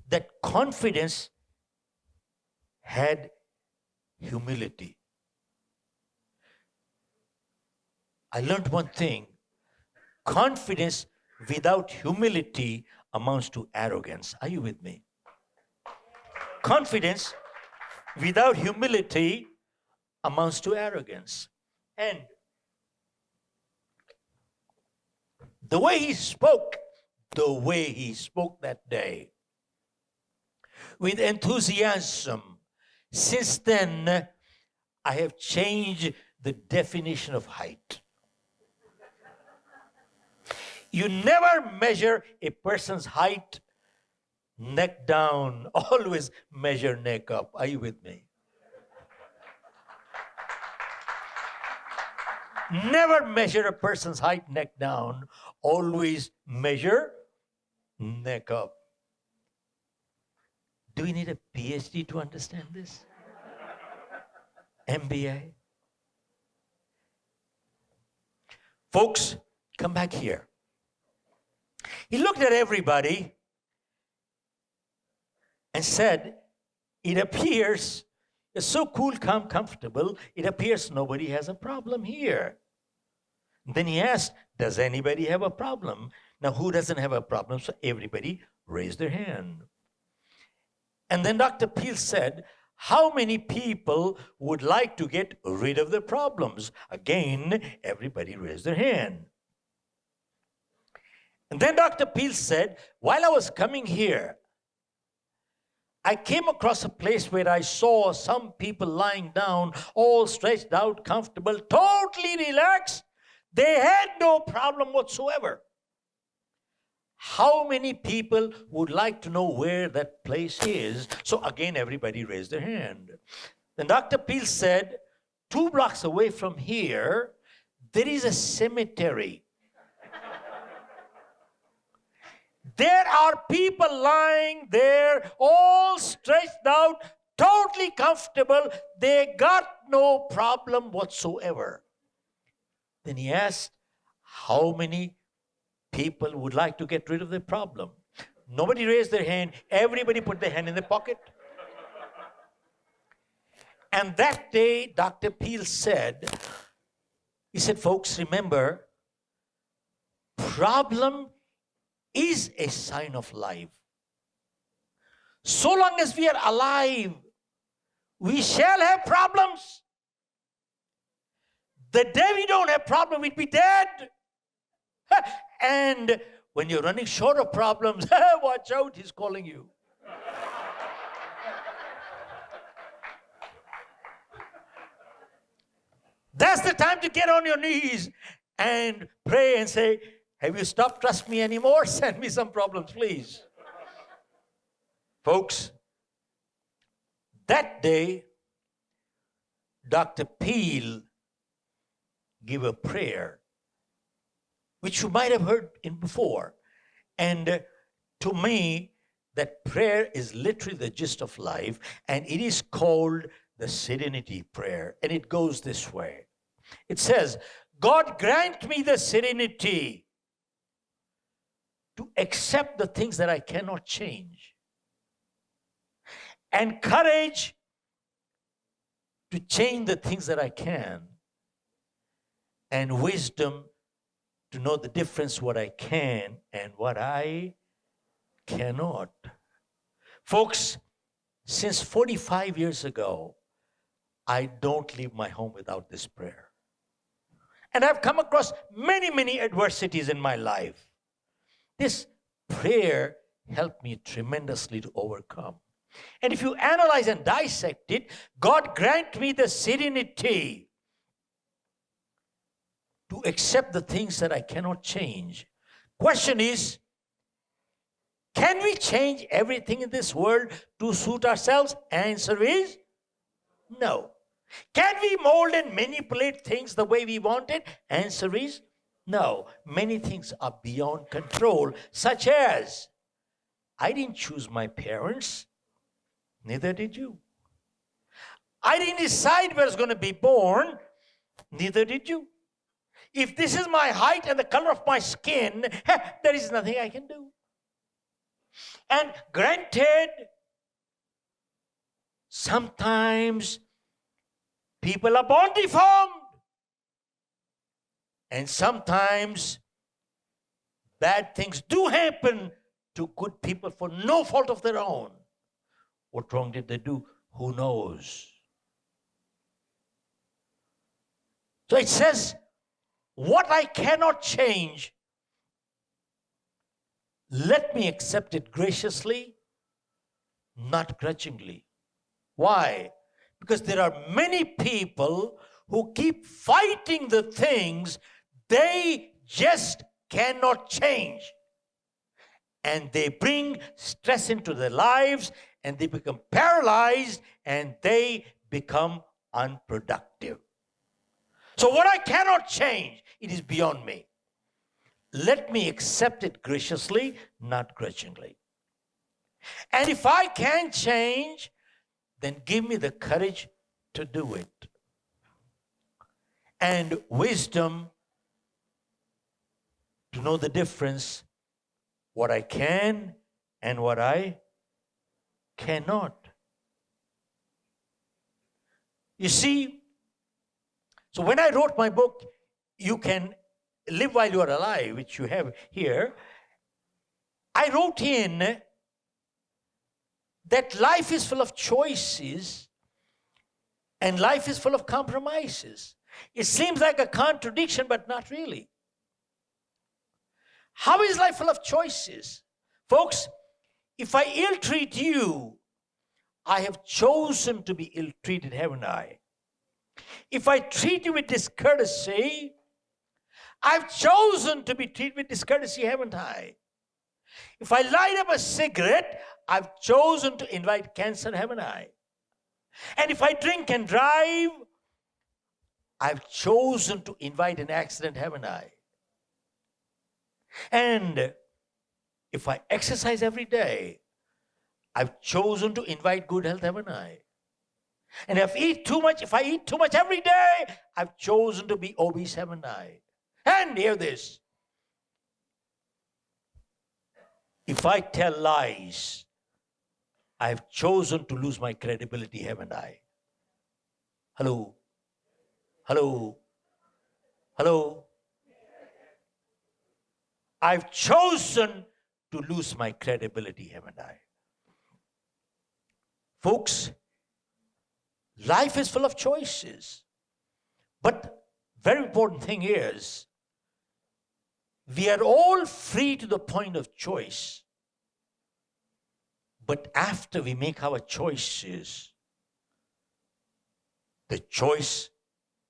that confidence had humility. I learned one thing. Confidence without humility amounts to arrogance. Are you with me? Confidence without humility amounts to arrogance. And the way he spoke that day, with enthusiasm, since then, I have changed the definition of height. You never measure a person's height neck down, always measure neck up. Are you with me? Never measure a person's height neck down, always measure neck up. Do we need a PhD to understand this? MBA? Folks, come back here. He looked at everybody and said, it appears, it's so cool, calm, comfortable, it appears nobody has a problem here. Then he asked, does anybody have a problem? Now, who doesn't have a problem? So everybody raised their hand. And then Dr. Peale said, How many people would like to get rid of their problems? Again, everybody raised their hand. And then Dr. Peel said, while I was coming here, I came across a place where I saw some people lying down, all stretched out, comfortable, totally relaxed. They had no problem whatsoever. How many people would like to know where that place is? So again, everybody raised their hand. Then Dr. Peel said, 2 blocks away from here, there is a cemetery. There are people lying there, all stretched out, totally comfortable. They got no problem whatsoever. Then he asked, how many people would like to get rid of their problem? Nobody raised their hand. Everybody put their hand in their pocket. And that day, Dr. Peel said, he said, folks, remember, problem is a sign of life. So long as we are alive, we shall have problems. The day we don't have problem, we'd be dead. And when you're running short of problems, watch out, he's calling you. That's the time to get on your knees and pray and say, have you stopped trust me anymore? Send me some problems, please. Folks, that day, Dr. Peel gave a prayer, which you might have heard in before. And to me, that prayer is literally the gist of life, and it is called the serenity prayer. And it goes this way. It says, God grant me the serenity to accept the things that I cannot change, and courage to change the things that I can, and wisdom to know the difference what I can and what I cannot. Folks, since 45 years ago, I don't leave my home without this prayer. And I've come across many, many adversities in my life. This prayer helped me tremendously to overcome. And if you analyze and dissect it, God grant me the serenity to accept the things that I cannot change. Question is, can we change everything in this world to suit ourselves? Answer is no. Can we mold and manipulate things the way we want it? Answer is no. Many things are beyond control, such as, I didn't choose my parents, neither did you. I didn't decide where I was going to be born, neither did you. If this is my height and the color of my skin, there is nothing I can do. And granted, sometimes people are born deformed. And sometimes bad things do happen to good people for no fault of their own. What wrong did they do? Who knows? So it says, what I cannot change, let me accept it graciously, not grudgingly. Why? Because there are many people who keep fighting the things they just cannot change. And they bring stress into their lives, and they become paralyzed, and they become unproductive. So what I cannot change, it is beyond me. Let me accept it graciously, not grudgingly. And if I can change, then give me the courage to do it. And wisdom to know the difference, what I can and what I cannot. You see, so when I wrote my book, You Can Live While You Are Alive, which you have here, I wrote in that life is full of choices, And life is full of compromises. It seems like a contradiction, but not really. How is life full of choices? Folks, if I ill-treat you, I have chosen to be ill-treated, haven't I? If I treat you with discourtesy, I've chosen to be treated with discourtesy, haven't I? If I light up a cigarette, I've chosen to invite cancer, haven't I? And if I drink and drive, I've chosen to invite an accident, haven't I? And if I exercise every day, I've chosen to invite good health, haven't I? And if I eat too much every day, I've chosen to be obese, haven't I? And hear this. If I tell lies, I've chosen to lose my credibility, haven't I? Hello? Hello? Hello? I've chosen to lose my credibility, haven't I? Folks, life is full of choices. But very important thing is, we are all free to the point of choice. But after we make our choices, the choice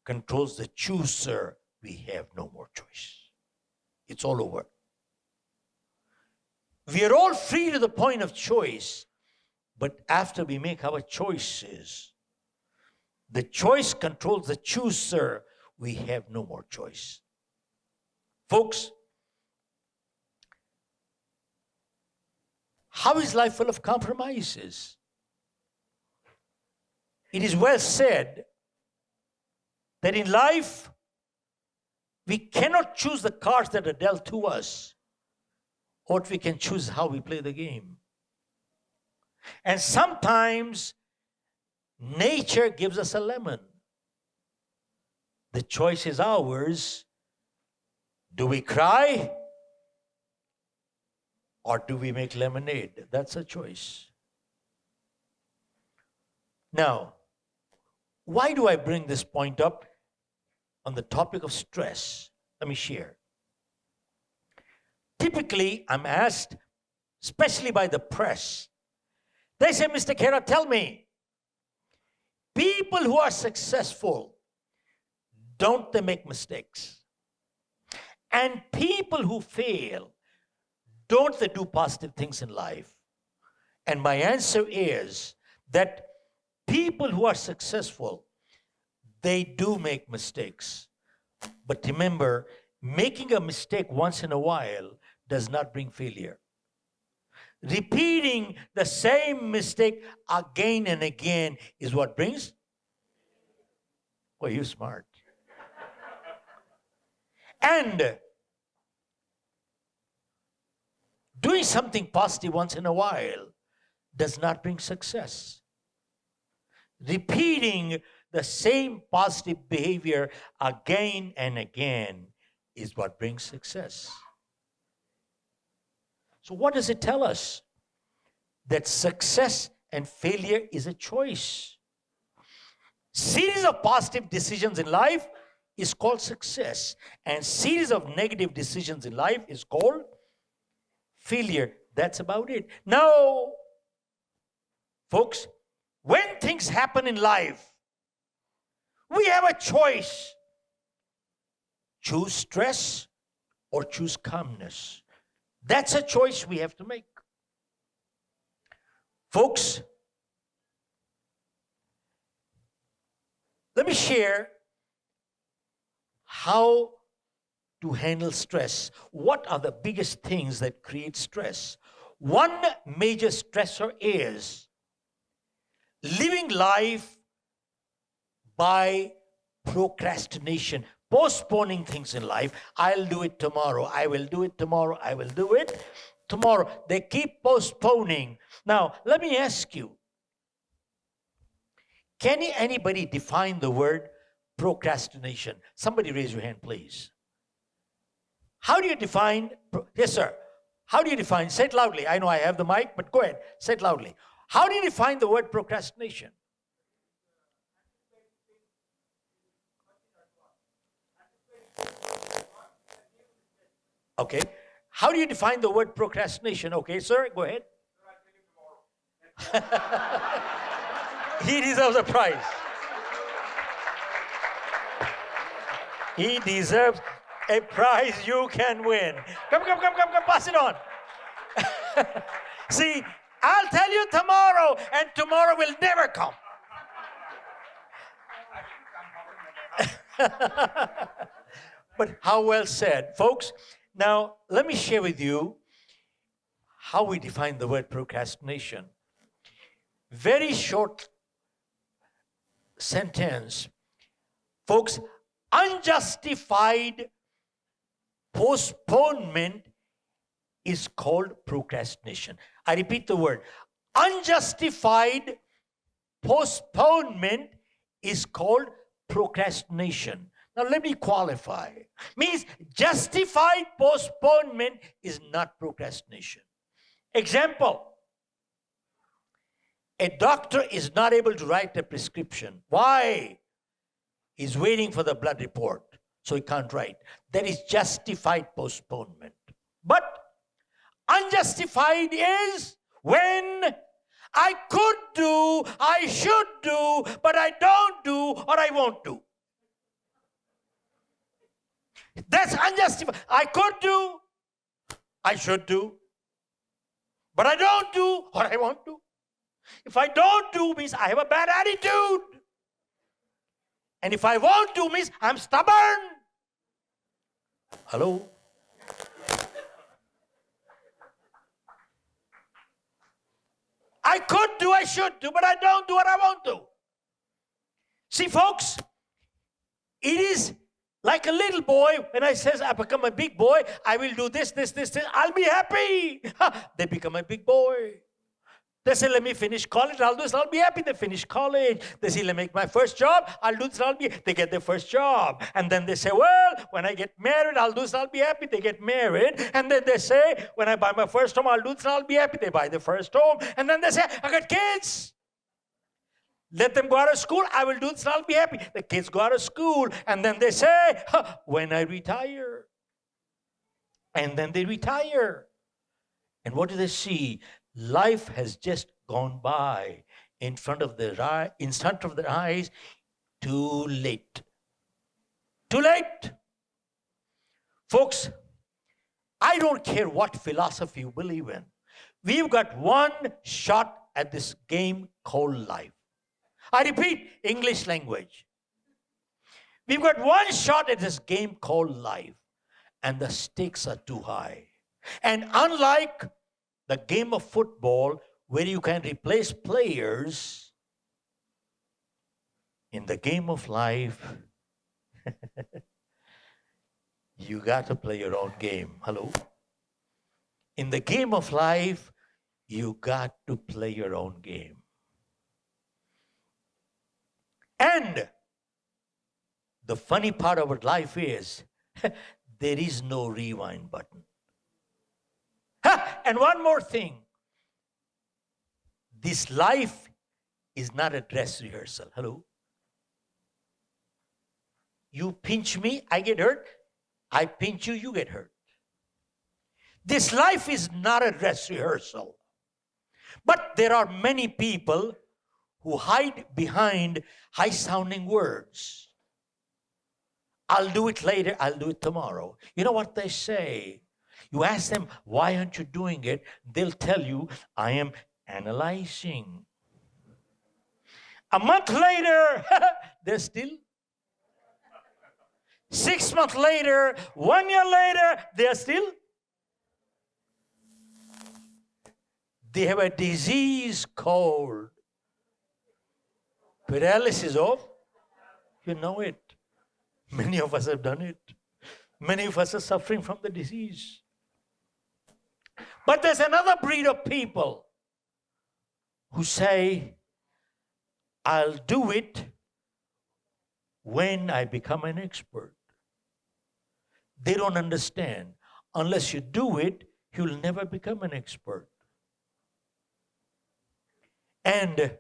controls the chooser. We have no more choice. It's all over. We are all free to the point of choice, but after we make our choices, the choice controls the chooser. We have no more choice. Folks, how is life full of compromises? It is well said that in life, we cannot choose the cards that are dealt to us. What we can choose how we play the game. And sometimes nature gives us a lemon. The choice is ours. Do we cry? Or do we make lemonade? That's a choice. Now, why do I bring this point up on the topic of stress? Let me share. Typically, I'm asked, especially by the press, they say, Mr. Khera, tell me, people who are successful, don't they make mistakes? And people who fail, don't they do positive things in life? And my answer is that people who are successful, they do make mistakes. But remember, making a mistake once in a while does not bring failure. Repeating the same mistake again and again is what brings. Well, you're smart. And doing something positive once in a while does not bring success. Repeating the same positive behavior again and again is what brings success. So what does it tell us? That success and failure is a choice. Series of positive decisions in life is called success, and series of negative decisions in life is called failure. That's about it. Now, folks, when things happen in life, we have a choice. Choose stress or choose calmness. That's a choice we have to make. Folks, let me share how to handle stress. What are the biggest things that create stress? One major stressor is living life by procrastination, postponing things in life. I'll do it tomorrow. I will do it tomorrow. I will do it tomorrow. They keep postponing. Now, let me ask you, can anybody define the word procrastination? Somebody raise your hand, please. How do you define, yes, sir. How do you define, say it loudly. I know I have the mic, but go ahead, say it loudly. How do you define the word procrastination? Okay. How do you define the word procrastination? Okay, sir, go ahead. He deserves a prize. He deserves a prize you can win. Come, pass it on. See, I'll tell you tomorrow, and tomorrow will never come. But how well said. Folks, now let me share with you how we define the word procrastination. Very short sentence. Folks, unjustified postponement is called procrastination. I repeat the word. Unjustified postponement is called procrastination. Now let me qualify. Means justified postponement is not procrastination. Example. A doctor is not able to write a prescription. Why? He's waiting for the blood report, so he can't write. That is justified postponement. But unjustified is when I could do, I should do, but I don't do or I won't do. That's unjustified. I could do, I should do, but I don't do or I won't do. If I don't do means I have a bad attitude. And if I won't do means I'm stubborn. Hello? I could do, I should do, but I don't do what I won't do. See, folks, it is like a little boy. When I says I become a big boy, I will do this. I'll be happy. They become a big boy. They say, let me finish college, I'll do this, I'll be happy. They finish college. They say, let me make my first job, I'll do this, I'll be. They get their first job. And then they say, well, when I get married, I'll do this, I'll be happy. They get married. And then they say, when I buy my first home, I'll do this, I'll be happy. They buy their first home. And then they say, I got kids. Let them go out of school, I will do this, I'll be happy. The kids go out of school. And then they say, when I retire. And then they retire. And what do they see? Life has just gone by in front of their eyes. Too late. Too late. Folks, I don't care what philosophy you believe in. We've got one shot at this game called life. I repeat, English language. We've got one shot at this game called life, and the stakes are too high. And unlike the game of football, where you can replace players, in the game of life, you got to play your own game. Hello? In the game of life, you got to play your own game. And the funny part about life is, there is no rewind button. And one more thing. This life is not a dress rehearsal. Hello? You pinch me, I get hurt. I pinch you, you get hurt. This life is not a dress rehearsal. But there are many people who hide behind high-sounding words. I'll do it later, I'll do it tomorrow. You know what they say? You ask them, why aren't you doing it? They'll tell you, I am analyzing. A month later, they're still. 6 months later, 1 year later, they're still. They have a disease called paralysis of, you know it. Many of us have done it. Many of us are suffering from the disease. But there's another breed of people who say, I'll do it when I become an expert. They don't understand. Unless you do it, you'll never become an expert. And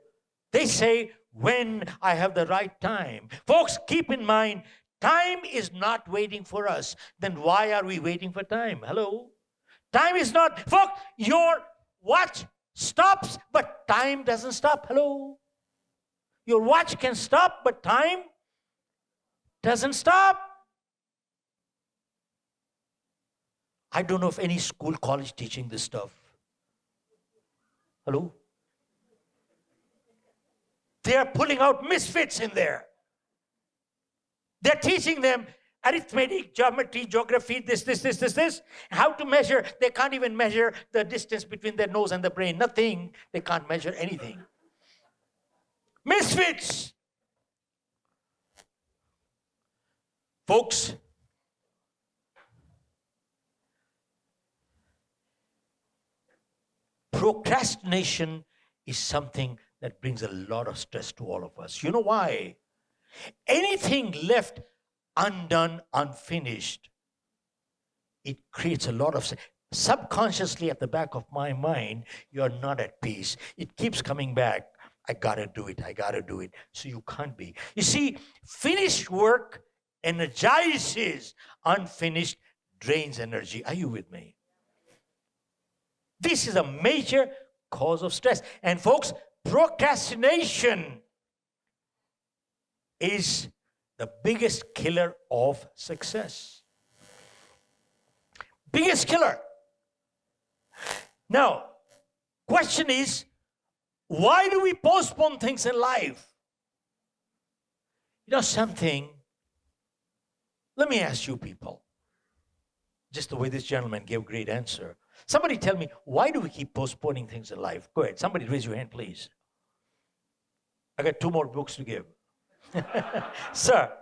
they say, when I have the right time. Folks, keep in mind, time is not waiting for us, then why are we waiting for time? Hello? Time is not, folks, your watch stops, but time doesn't stop. Hello? Your watch can stop, but time doesn't stop. I don't know of any school, college teaching this stuff. Hello? They are pulling out misfits in there. They're teaching them arithmetic, geometry, geography, this. How to measure. They can't even measure the distance between their nose and the brain. Nothing. They can't measure anything. Misfits. Folks, procrastination is something that brings a lot of stress to all of us. You know why? Anything left undone, unfinished, it creates a lot of subconsciously at the back of my mind, you're not at peace. It keeps coming back. I gotta do it. I gotta do it. So you can't be. You see, finished work energizes, unfinished drains energy. Are you with me? This is a major cause of stress. And folks, procrastination is the biggest killer of success. Biggest killer. Now, question is, why do we postpone things in life? You know something? Let me ask you people, just the way this gentleman gave a great answer. Somebody tell me, why do we keep postponing things in life? Go ahead. Somebody raise your hand, please. I got 2 more books to give. Sir.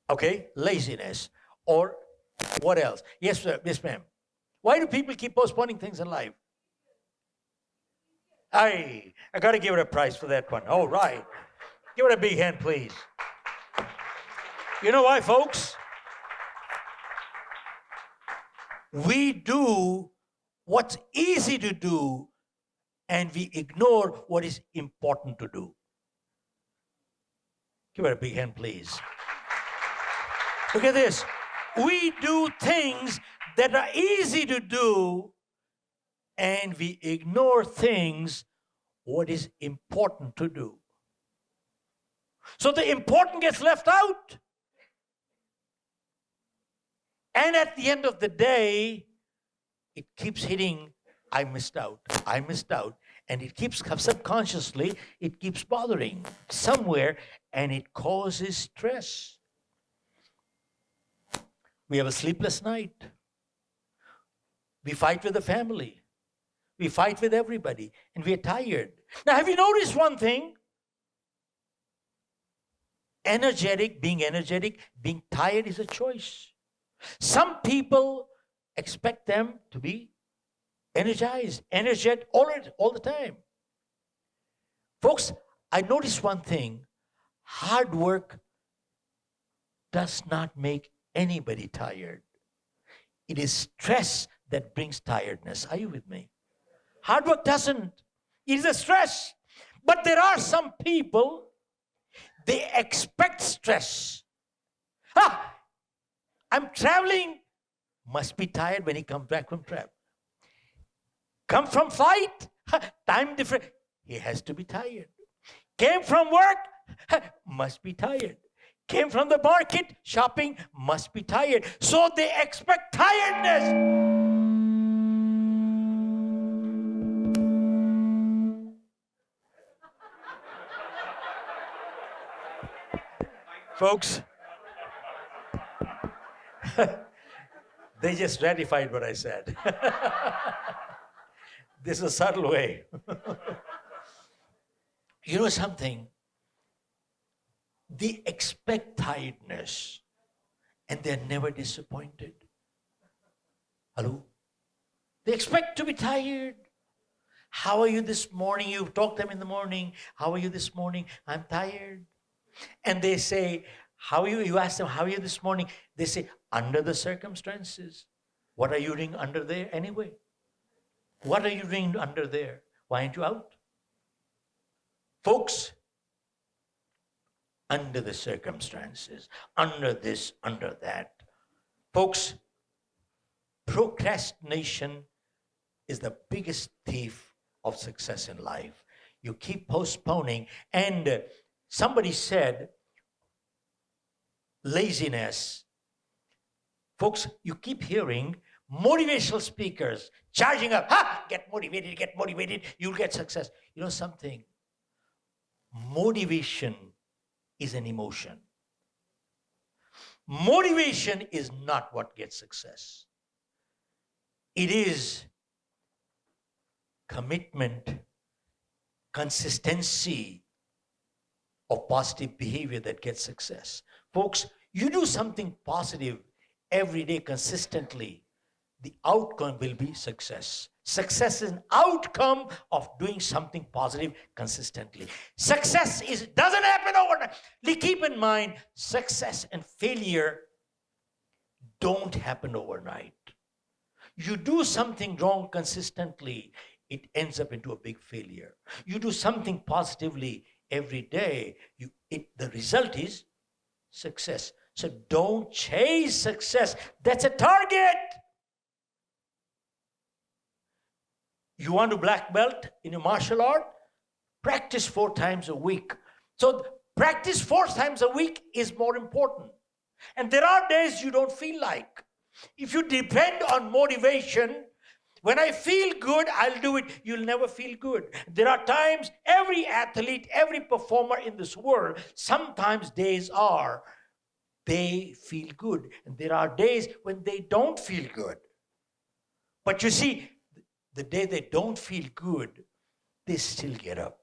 Okay, laziness. Or what else? Yes, sir. Yes, ma'am. Why do people keep postponing things in life? I got to give it a prize for that one. All right. Give it a big hand, please. You know why, folks? We do what's easy to do and we ignore what is important to do. Give it a big hand, please. Look at this. We do things that are easy to do and we ignore things what is important to do. So the important gets left out. And at the end of the day, it keeps hitting, I missed out, and it keeps subconsciously, it keeps bothering somewhere, and it causes stress. We have a sleepless night. We fight with the family. We fight with everybody, and we are tired. Now, have you noticed one thing? Being energetic, being tired is a choice. Some people expect them to be energized, energetic all the time. Folks, I noticed one thing. Hard work does not make anybody tired. It is stress that brings tiredness. Are you with me? Hard work doesn't. It is a stress. But there are some people, they expect stress. I'm traveling. Must be tired when he comes back from travel. Come from flight. Time different. He has to be tired. Came from work. Must be tired. Came from the market, shopping, must be tired. So they expect tiredness. Folks, they just ratified what I said. This is a subtle way. You know something? They expect tiredness and they're never disappointed. Hello? They expect to be tired. How are you this morning? You talk to them in the morning. How are you this morning? I'm tired. And they say, how are you? You ask them, how are you this morning? They say, under the circumstances. What are you doing under there anyway? What are you doing under there? Why aren't you out? Folks, under the circumstances, under this, under that. Folks, procrastination is the biggest thief of success in life. You keep postponing, and somebody said, laziness. Folks, you keep hearing motivational speakers charging up, get motivated, you'll get success. You know something? Motivation is an emotion. Motivation is not what gets success. It is commitment, consistency of positive behavior that gets success. Folks, you do something positive every day consistently, the outcome will be success. Success is an outcome of doing something positive consistently. Success doesn't happen overnight. Keep in mind, success and failure don't happen overnight. You do something wrong consistently, it ends up into a big failure. You do something positively every day, the result is success. So don't chase success. That's a target. You want to black belt in a martial art? Practice 4 times a week. So practice 4 times a week is more important. And there are days you don't feel like. If you depend on motivation, when I feel good, I'll do it. You'll never feel good. There are times, every athlete, every performer in this world, sometimes days are, they feel good. And there are days when they don't feel good. But you see, the day they don't feel good, they still get up.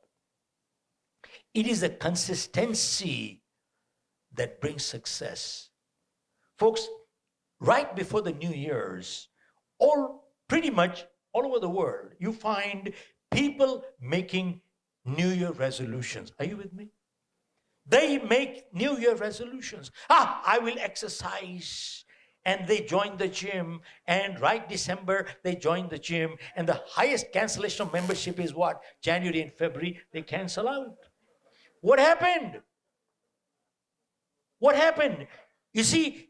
It is a consistency that brings success. Folks, right before the New Year's, pretty much all over the world, you find people making New Year resolutions. Are you with me? They make New Year resolutions. I will exercise. And they join the gym. And right December, they join the gym. And the highest cancellation of membership is what? January and February, they cancel out. What happened? What happened? You see,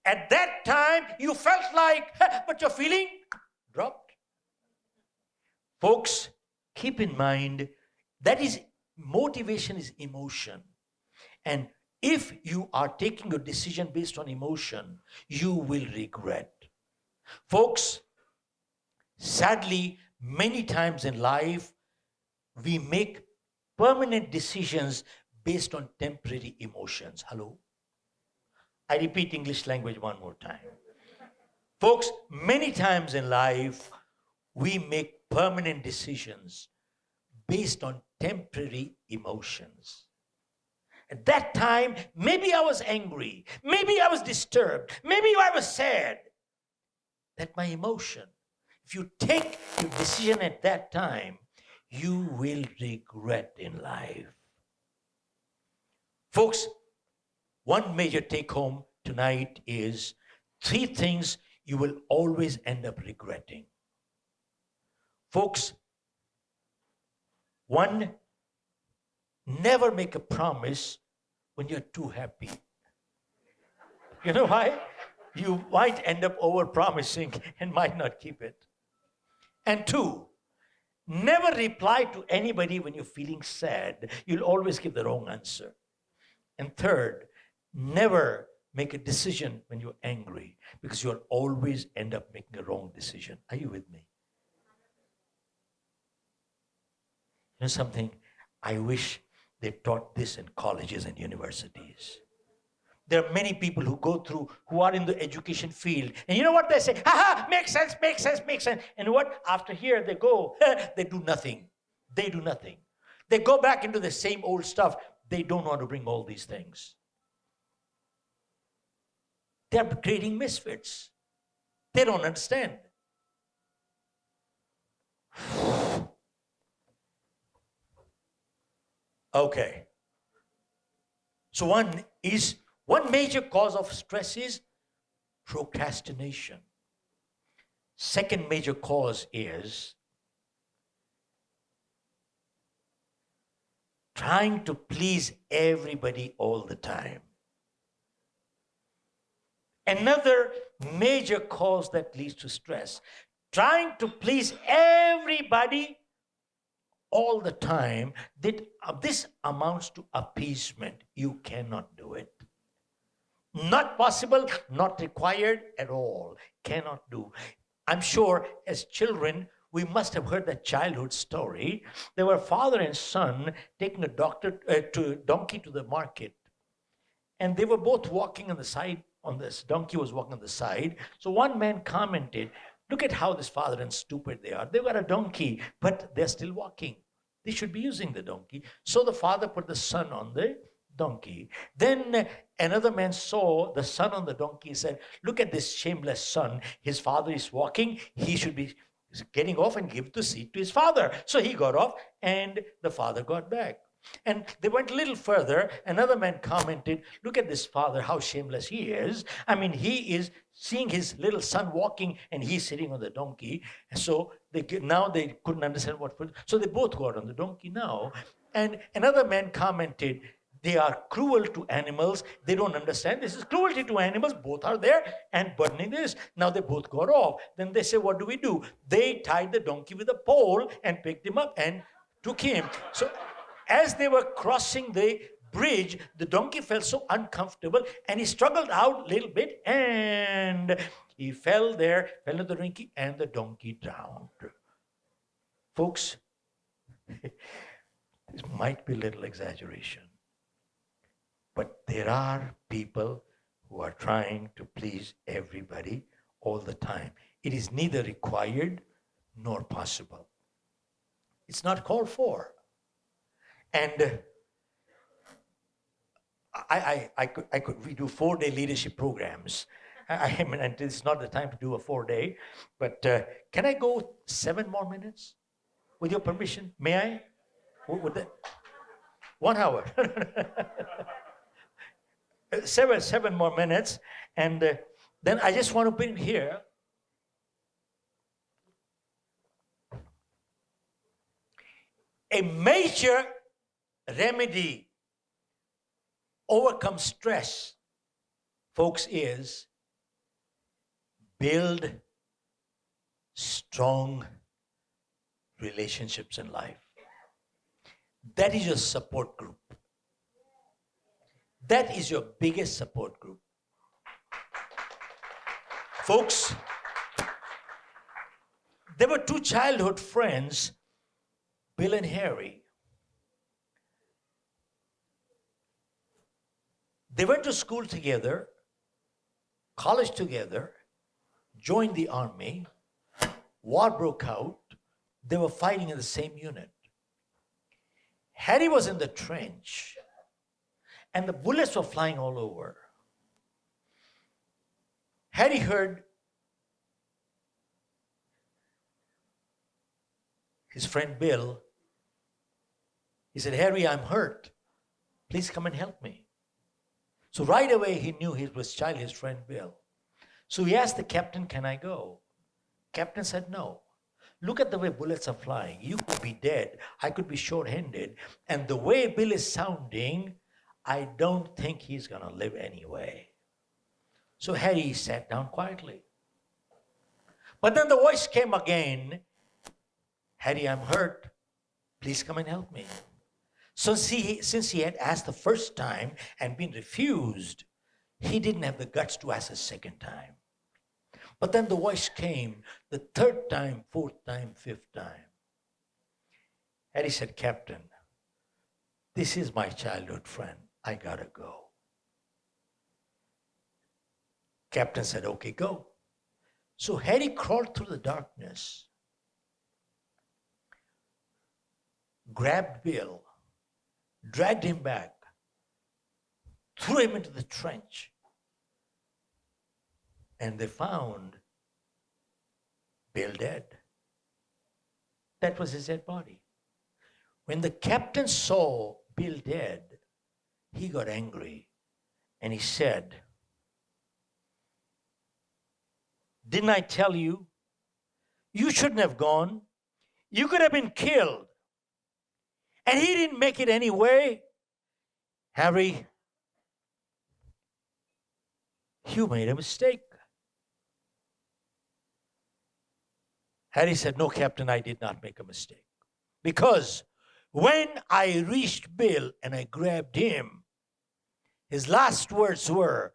at that time, you felt like, but your feeling dropped. Folks, keep in mind, motivation is emotion. And if you are taking a decision based on emotion, you will regret. Folks, sadly, many times in life, we make permanent decisions based on temporary emotions. Hello? I repeat English language one more time. Folks, many times in life, we make permanent decisions based on temporary emotions. At that time, maybe I was angry, maybe I was disturbed, maybe I was sad. That's my emotion. If you take your decision at that time, you will regret in life. Folks, one major take home tonight is 3 things you will always end up regretting. Folks, 1, never make a promise when you're too happy. You know why? You might end up over-promising and might not keep it. And 2, never reply to anybody when you're feeling sad. You'll always give the wrong answer. And 3rd, never make a decision when you're angry, because you'll always end up making a wrong decision. Are you with me? You know something? I wish they taught this in colleges and universities. There are many people who are in the education field. And you know what they say? Makes sense. And what? After here they go, they do nothing. They do nothing. They go back into the same old stuff. They don't want to bring all these things. They're creating misfits. They don't understand. Okay. So one major cause of stress is procrastination. Second major cause is trying to please everybody all the time. Another major cause that leads to stress, trying to please everybody all the time. This amounts to appeasement. You cannot do it. Not possible, not required at all. Cannot do. I'm sure as children, we must have heard that childhood story. There were father and son taking a donkey to the market. And they were both walking on the side, this donkey was walking on the side. So one man commented, look at how this father and stupid they are. They've got a donkey, but they're still walking. They should be using the donkey. So the father put the son on the donkey. Then another man saw the son on the donkey and said, look at this shameless son. His father is walking. He should be getting off and give the seat to his father. So he got off and the father got back. And they went a little further. Another man commented, look at this father, how shameless he is. I mean, he is seeing his little son walking and he's sitting on the donkey. So now they couldn't understand so they both got on the donkey now. And another man commented, they are cruel to animals. They don't understand. This is cruelty to animals. Both are there and burdening this. Now they both got off. Then they say, what do? They tied the donkey with a pole and picked him up and took him. So as they were crossing the bridge, the donkey felt so uncomfortable and he struggled out a little bit and he fell into the donkey and the donkey drowned. Folks, this might be a little exaggeration, but there are people who are trying to please everybody all the time. It is neither required nor possible. It's not called for. And we do 4-day leadership programs. I mean, and it's not the time to do a 4-day, but can I go 7 more minutes? With your permission, may I? Would that? 1 hour. 7 more minutes, and then I just want to bring here a major remedy overcome stress, folks, is build strong relationships in life. That is your support group. That is your biggest support group. Folks, there were 2 childhood friends, Bill and Harry. They went to school together, college together, joined the army, war broke out, they were fighting in the same unit. Harry was in the trench, and the bullets were flying all over. Harry heard his friend Bill. He said, Harry, I'm hurt. Please come and help me. So right away, he knew he was his friend Bill. So he asked the captain, can I go? Captain said, no. Look at the way bullets are flying. You could be dead. I could be short-handed. And the way Bill is sounding, I don't think he's going to live anyway. So Harry sat down quietly. But then the voice came again. Harry, I'm hurt. Please come and help me. So since he had asked the first time and been refused, he didn't have the guts to ask a second time. But then the voice came the 3rd time, 4th time, 5th time. Harry said, Captain, this is my childhood friend. I gotta go. Captain said, okay, go. So Harry crawled through the darkness, grabbed Bill, dragged him back, threw him into the trench, and they found Bill dead. That was his dead body. When the captain saw Bill dead, he got angry and he said, didn't I tell you? You shouldn't have gone. You could have been killed. And he didn't make it anyway. Harry, you made a mistake. Harry said, no, Captain, I did not make a mistake. Because when I reached Bill and I grabbed him, his last words were,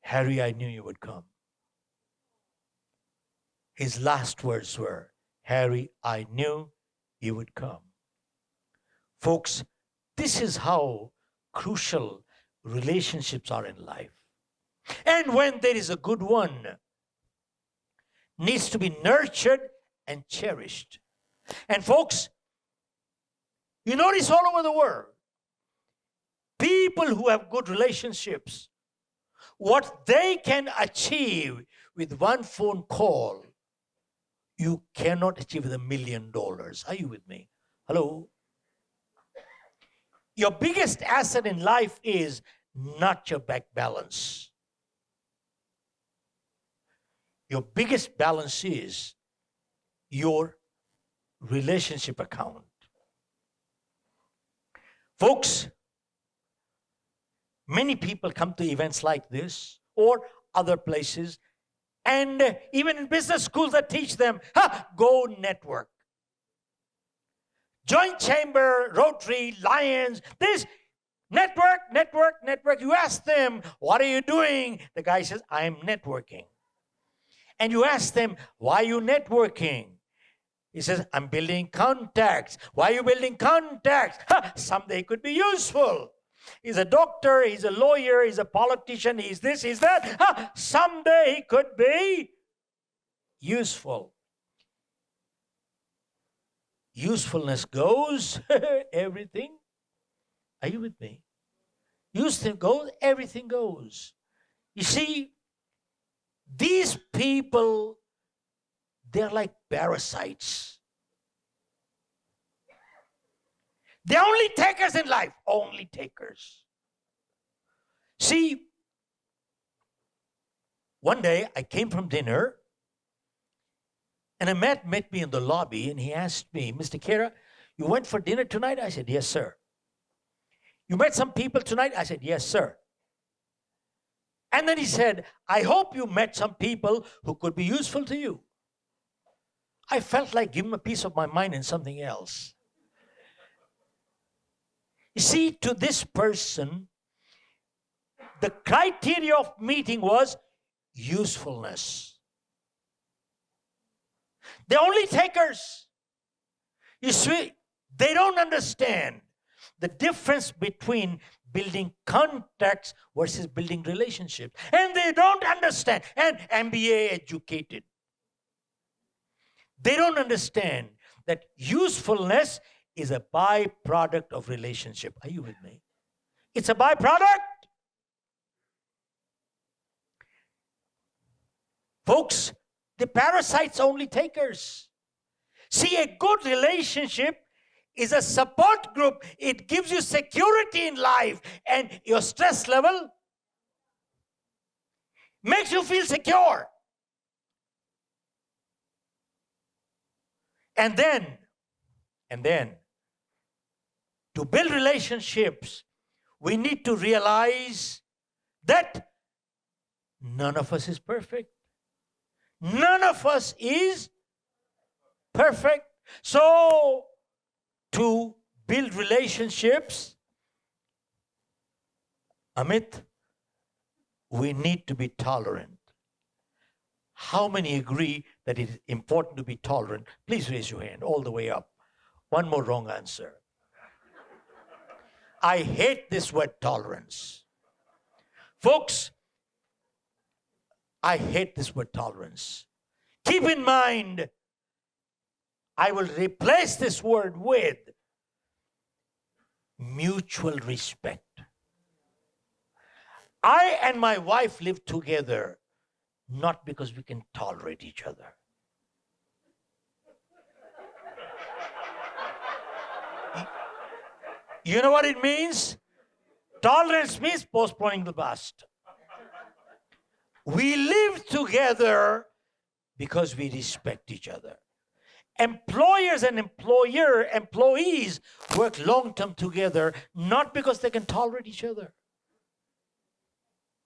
Harry, I knew you would come. His last words were, Harry, I knew you would come. Folks, this is how crucial relationships are in life. And when there is a good one, needs to be nurtured and cherished. And folks, you notice all over the world, people who have good relationships, what they can achieve with one phone call, you cannot achieve with $1 million. Are you with me? Hello? Your biggest asset in life is not your bank balance. Your biggest balance is your relationship account. Folks, many people come to events like this or other places, and even in business schools that teach them, go network. Joint Chamber, Rotary, Lions, this network. You ask them, what are you doing? The guy says, I'm networking. And you ask them, why are you networking? He says, I'm building contacts. Why are you building contacts? Someday it could be useful. He's a doctor, he's a lawyer, he's a politician, he's this, he's that. Someday he could be useful. Usefulness goes, everything. Are you with me? Usefulness goes, everything goes. You see, these people, they're like parasites. They're only takers in life. Only takers. See, one day I came from dinner and a man met me in the lobby and he asked me, Mr. Khera, you went for dinner tonight? I said, yes, sir. You met some people tonight? I said, yes, sir. And then he said, I hope you met some people who could be useful to you. I felt like giving him a piece of my mind and something else. You see, to this person, the criteria of meeting was usefulness. They're only takers. You see, they don't understand the difference between building contacts versus building relationships. And they don't understand. And MBA educated. They don't understand that usefulness is a byproduct of relationship. Are you with me? It's a byproduct. Folks, the parasites only takers. See, a good relationship is a support group. It gives you security in life, and your stress level makes you feel secure. And then, to build relationships, we need to realize that none of us is perfect. None of us is perfect. So, to build relationships, Amit, we need to be tolerant. How many agree that it is important to be tolerant? Please raise your hand all the way up. One more wrong answer. I hate this word tolerance. Folks, I hate this word tolerance. Keep in mind, I will replace this word with mutual respect. I and my wife live together not because we can tolerate each other. You know what it means? Tolerance means postponing the past. We live together because we respect each other. employers and employees work long-term together, not because they can tolerate each other,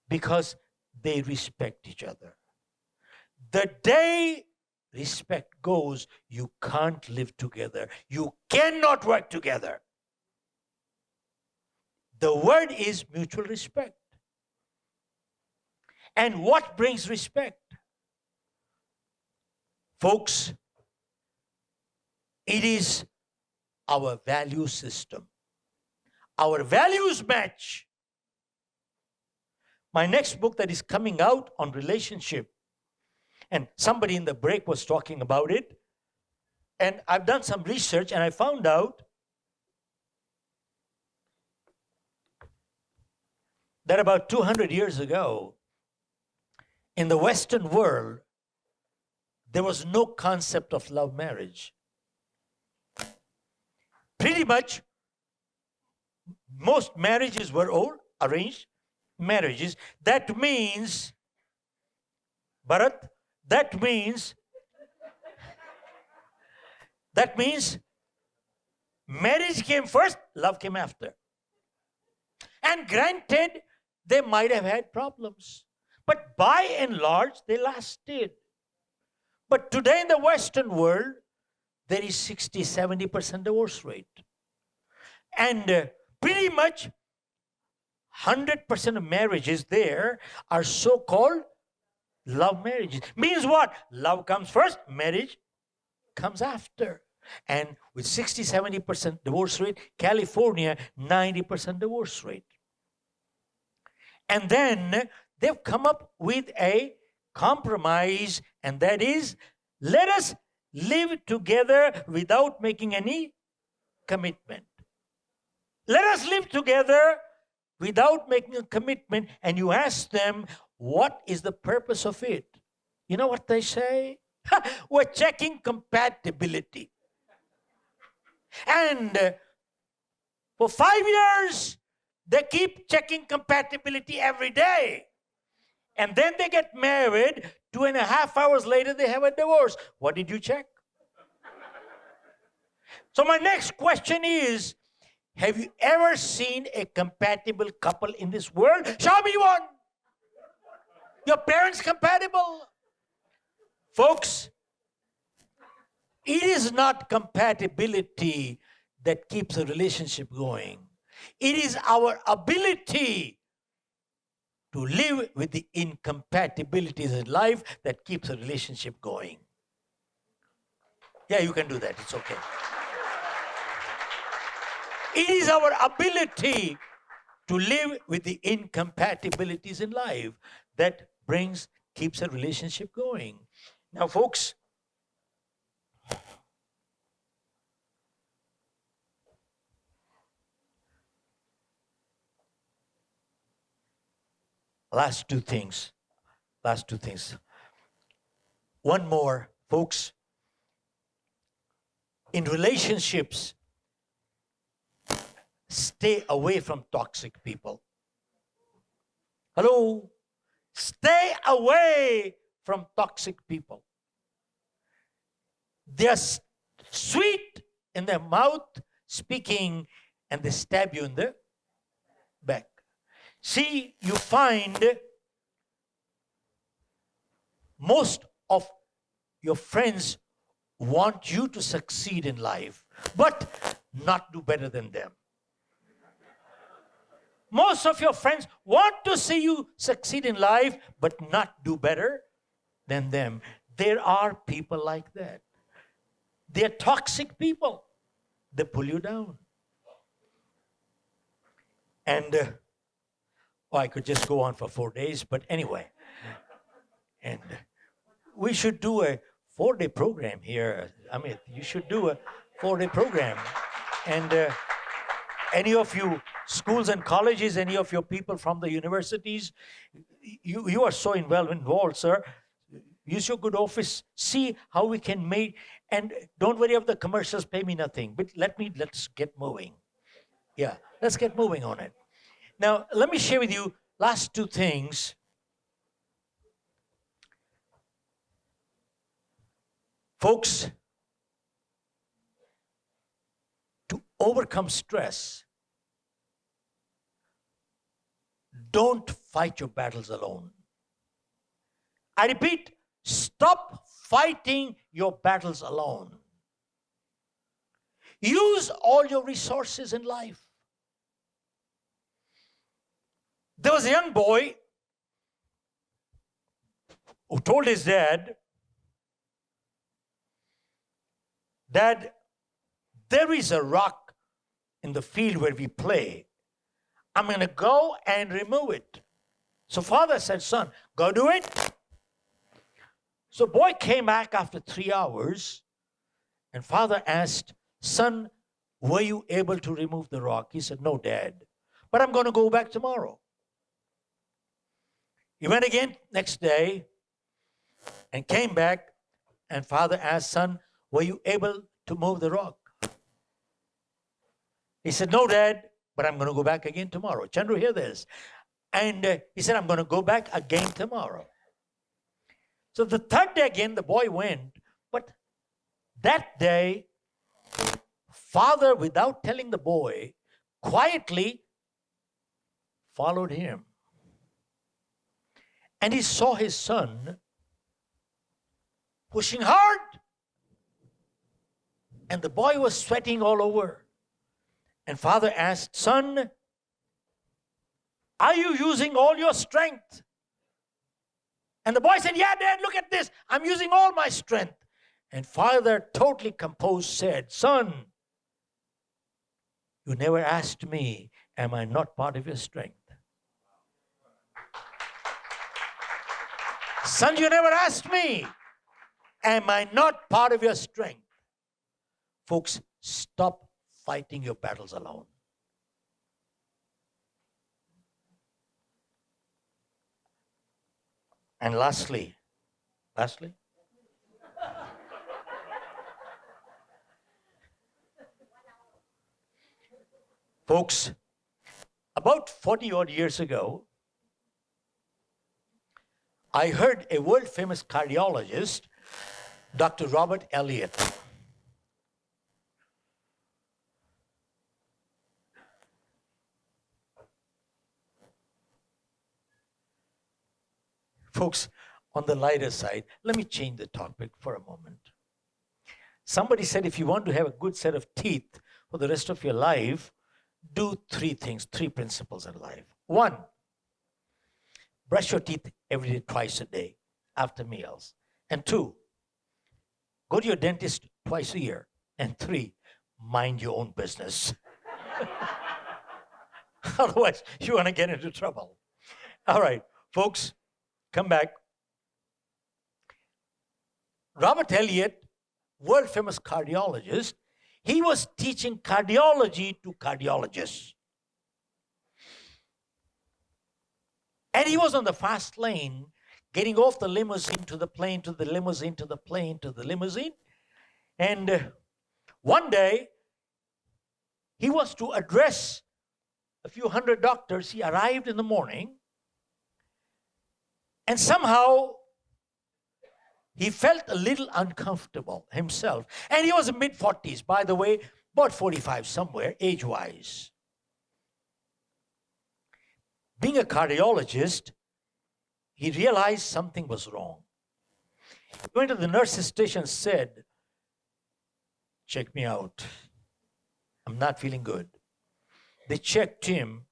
because they respect each other. The day respect goes, you can't live together. You cannot work together. The word is mutual respect. And what brings respect? Folks, it is our value system. Our values match. My next book that is coming out on relationship, and somebody in the break was talking about it, and I've done some research and I found out that about 200 years ago, in the Western world, there was no concept of love marriage. Pretty much, most marriages were all arranged marriages. That means, Bharat, that means marriage came first, love came after. And granted, they might have had problems, but by and large, they lasted. But today in the Western world, there is 60-70% divorce rate. And pretty much 100% of marriages there are so-called love marriages. Means what? Love comes first, marriage comes after. And with 60-70% divorce rate, California, 90% divorce rate. And then they've come up with a compromise, and that is, let us live together without making any commitment. Let us live together without making a commitment. And you ask them, what is the purpose of it? You know what they say? We're checking compatibility. And for 5 years, they keep checking compatibility every day. And then they get married. 2.5 hours later, they have a divorce. What did you check? So my next question is, have you ever seen a compatible couple in this world? Show me one. Your parents compatible? Folks, it is not compatibility that keeps a relationship going. It is our ability to live with the incompatibilities in life that keeps a relationship going. Yeah, you can do that. It's okay. It is our ability to live with the incompatibilities in life that keeps a relationship going. Now, folks, last two things. One more, folks. In relationships, stay away from toxic people. Hello? Stay away from toxic people. They're sweet in their mouth, speaking, and they stab you in the back. See, you find most of your friends want you to succeed in life, but not do better than them. Most of your friends want to see you succeed in life, but not do better than them. There are people like that. They're toxic people. They pull you down. And I could just go on for 4 days, but anyway. And we should do a 4-day program here. I mean, you should do a 4-day program. And any of you schools and colleges, any of your people from the universities, you are so involved, sir. Use your good office. See how we can make, and don't worry if the commercials pay me nothing. But let's get moving. Yeah, let's get moving on it. Now, let me share with you last two things. Folks, overcome stress, don't fight your battles alone. I repeat, stop fighting your battles alone. Use all your resources in life. There was a young boy who told his dad, "Dad, there is a rock in the field where we play. I'm going to go and remove it." So father said, "Son, go do it." So boy came back after 3 hours, and father asked, "Son, were you able to remove the rock?" He said, "No, Dad, but I'm going to go back tomorrow." He went again next day and came back, and father asked, "Son, were you able to move the rock?" He said, "No, Dad, but I'm going to go back again tomorrow." Chandru, hear this. And he said, "I'm going to go back again tomorrow." So the third day again, the boy went, but that day, father, without telling the boy, quietly followed him. And he saw his son pushing hard. And the boy was sweating all over. And father asked, "Son, are you using all your strength?" And the boy said, "Yeah, Dad, look at this. I'm using all my strength." And father, totally composed, said, "Son, you never asked me, am I not part of your strength?" Son, you never asked me, am I not part of your strength? Folks, stop fighting your battles alone. And lastly, folks, about 40 odd years ago, I heard a world famous cardiologist, Dr. Robert Elliott. Folks, on the lighter side, let me change the topic for a moment. Somebody said if you want to have a good set of teeth for the rest of your life, do 3 things, 3 principles in life. 1, brush your teeth every day, twice a day, after meals. And 2, go to your dentist twice a year. And 3, mind your own business. Otherwise, you're going to get into trouble. All right, folks, come back. Robert Elliott, world famous cardiologist, he was teaching cardiology to cardiologists. And he was on the fast lane, getting off the limousine to the plane, to the limousine, to the plane, to the limousine. And one day, he was to address a few hundred doctors. He arrived in the morning, and somehow he felt a little uncomfortable himself. And he was in mid-40s, by the way, about 45 somewhere, age-wise. Being a cardiologist, he realized something was wrong. He went to the nurse's station and said, "Check me out. I'm not feeling good." They checked him,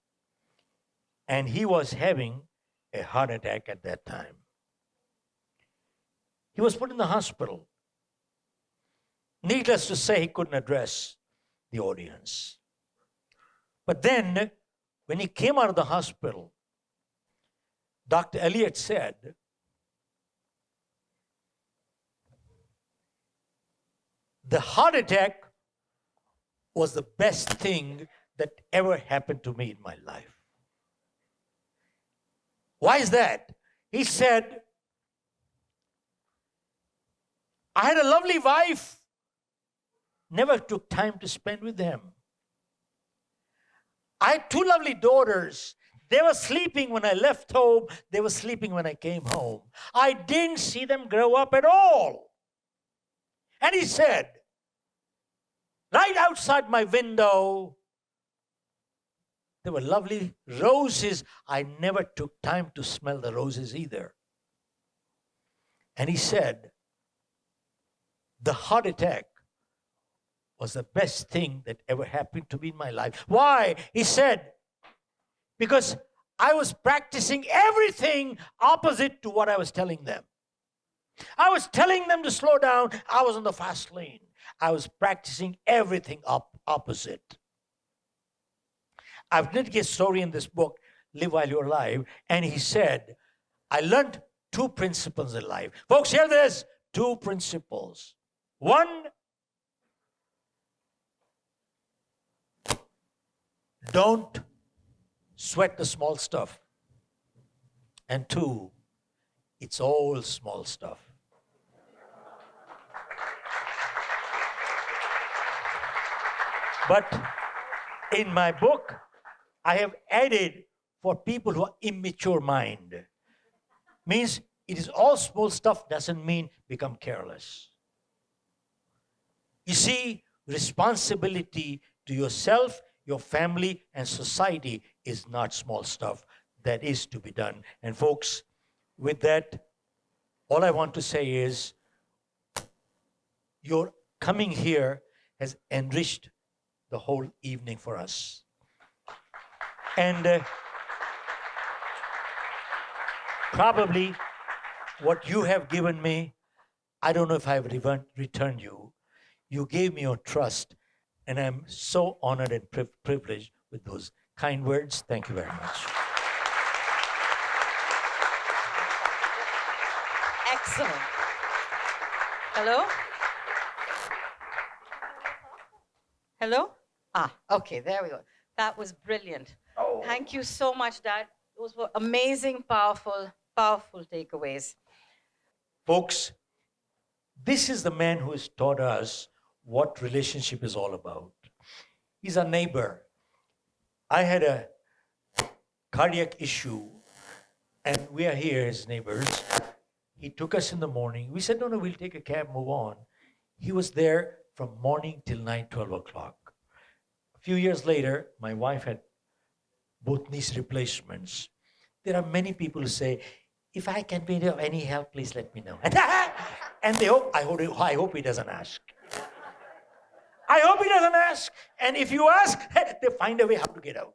and he was having a heart attack at that time. He was put in the hospital. Needless to say, he couldn't address the audience. But then, when he came out of the hospital, Dr. Elliott said, "The heart attack was the best thing that ever happened to me in my life." Why is that? He said, "I had a lovely wife, never took time to spend with them. I had 2 lovely daughters. They were sleeping when I left home. They were sleeping when I came home. I didn't see them grow up at all." And he said, Right outside my window, there were lovely roses. I never took time to smell the roses either. And he said, the heart attack was the best thing that ever happened to me in my life. Why? He said, because I was practicing everything opposite to what I was telling them. I was telling them to slow down. I was on the fast lane. I was practicing everything opposite. I've written a story in this book, Live While You're Alive, and he said, I learned 2 principles in life. Folks, hear this, 2 principles. 1, don't sweat the small stuff. And 2, it's all small stuff. But in my book, I have added for people who are immature mind. Means it is all small stuff doesn't mean become careless. You see, responsibility to yourself, your family, and society is not small stuff. That is to be done. And folks, with that, all I want to say is your coming here has enriched the whole evening for us. And probably what you have given me, I don't know if I've returned you. You gave me your trust, and I'm so honored and privileged with those kind words. Thank you very much. Excellent. Hello? Hello? Okay, there we go. That was brilliant. Thank you so much, Dad. Those were amazing, powerful takeaways. Folks, this is the man who has taught us what relationship is all about. He's a neighbor. I had a cardiac issue, and we are here as neighbors. He took us in the morning. We said, no, we'll take a cab, move on. He was there from morning till night, 12 o'clock. A few years later, my wife had both knee replacements. There are many people who say, if I can be of any help, please let me know. And they hope, I hope he doesn't ask. I hope he doesn't ask. And if you ask, they find a way how to get out.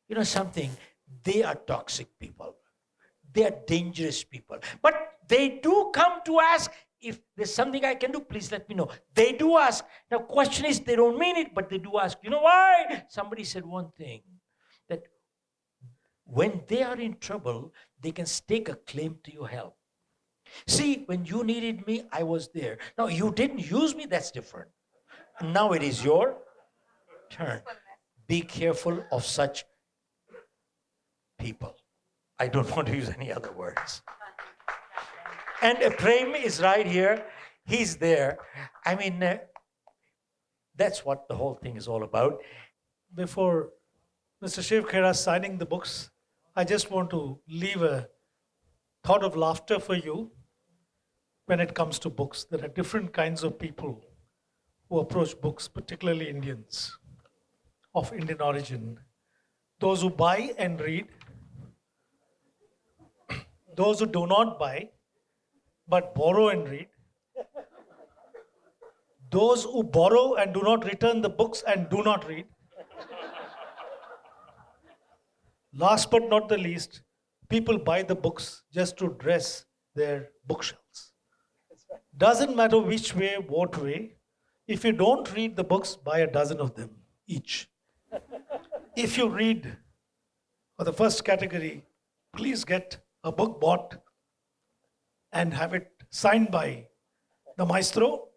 You know something? They are toxic people. They are dangerous people. But they do come to ask, if there's something I can do, please let me know. They do ask. Now, question is, they don't mean it, but they do ask. You know why? Somebody said one thing, that when they are in trouble, they can stake a claim to your help. See, when you needed me, I was there. Now, you didn't use me, that's different. Now it is your turn. Be careful of such people. I don't want to use any other words. And Prem is right here. He's there. I mean, that's what the whole thing is all about. Before Mr. Shiv Khera signing the books, I just want to leave a thought of laughter for you when it comes to books. There are different kinds of people who approach books, particularly Indians of Indian origin. Those who buy and read, those who do not buy but borrow and read, those who borrow and do not return the books and do not read. Last but not the least, people buy the books just to dress their bookshelves. Doesn't matter which way, what way. If you don't read the books, buy a dozen of them each. If you read, for the first category, please get a book bought and have it signed by the maestro.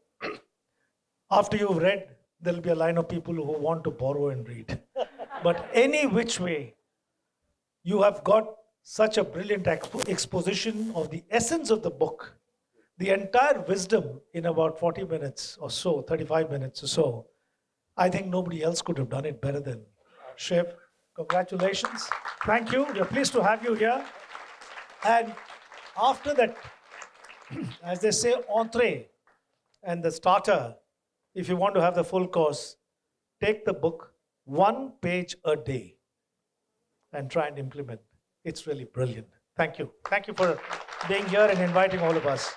After you've read, there'll be a line of people who want to borrow and read. But any which way, you have got such a brilliant exposition of the essence of the book, the entire wisdom in about 40 minutes or so, 35 minutes or so. I think nobody else could have done it better than Shiv. Congratulations. Thank you. We're pleased to have you here. And after that, as they say, entree and the starter, if you want to have the full course, take the book, 1 page a day, and try and implement. It's really brilliant. Thank you. Thank you for being here and inviting all of us.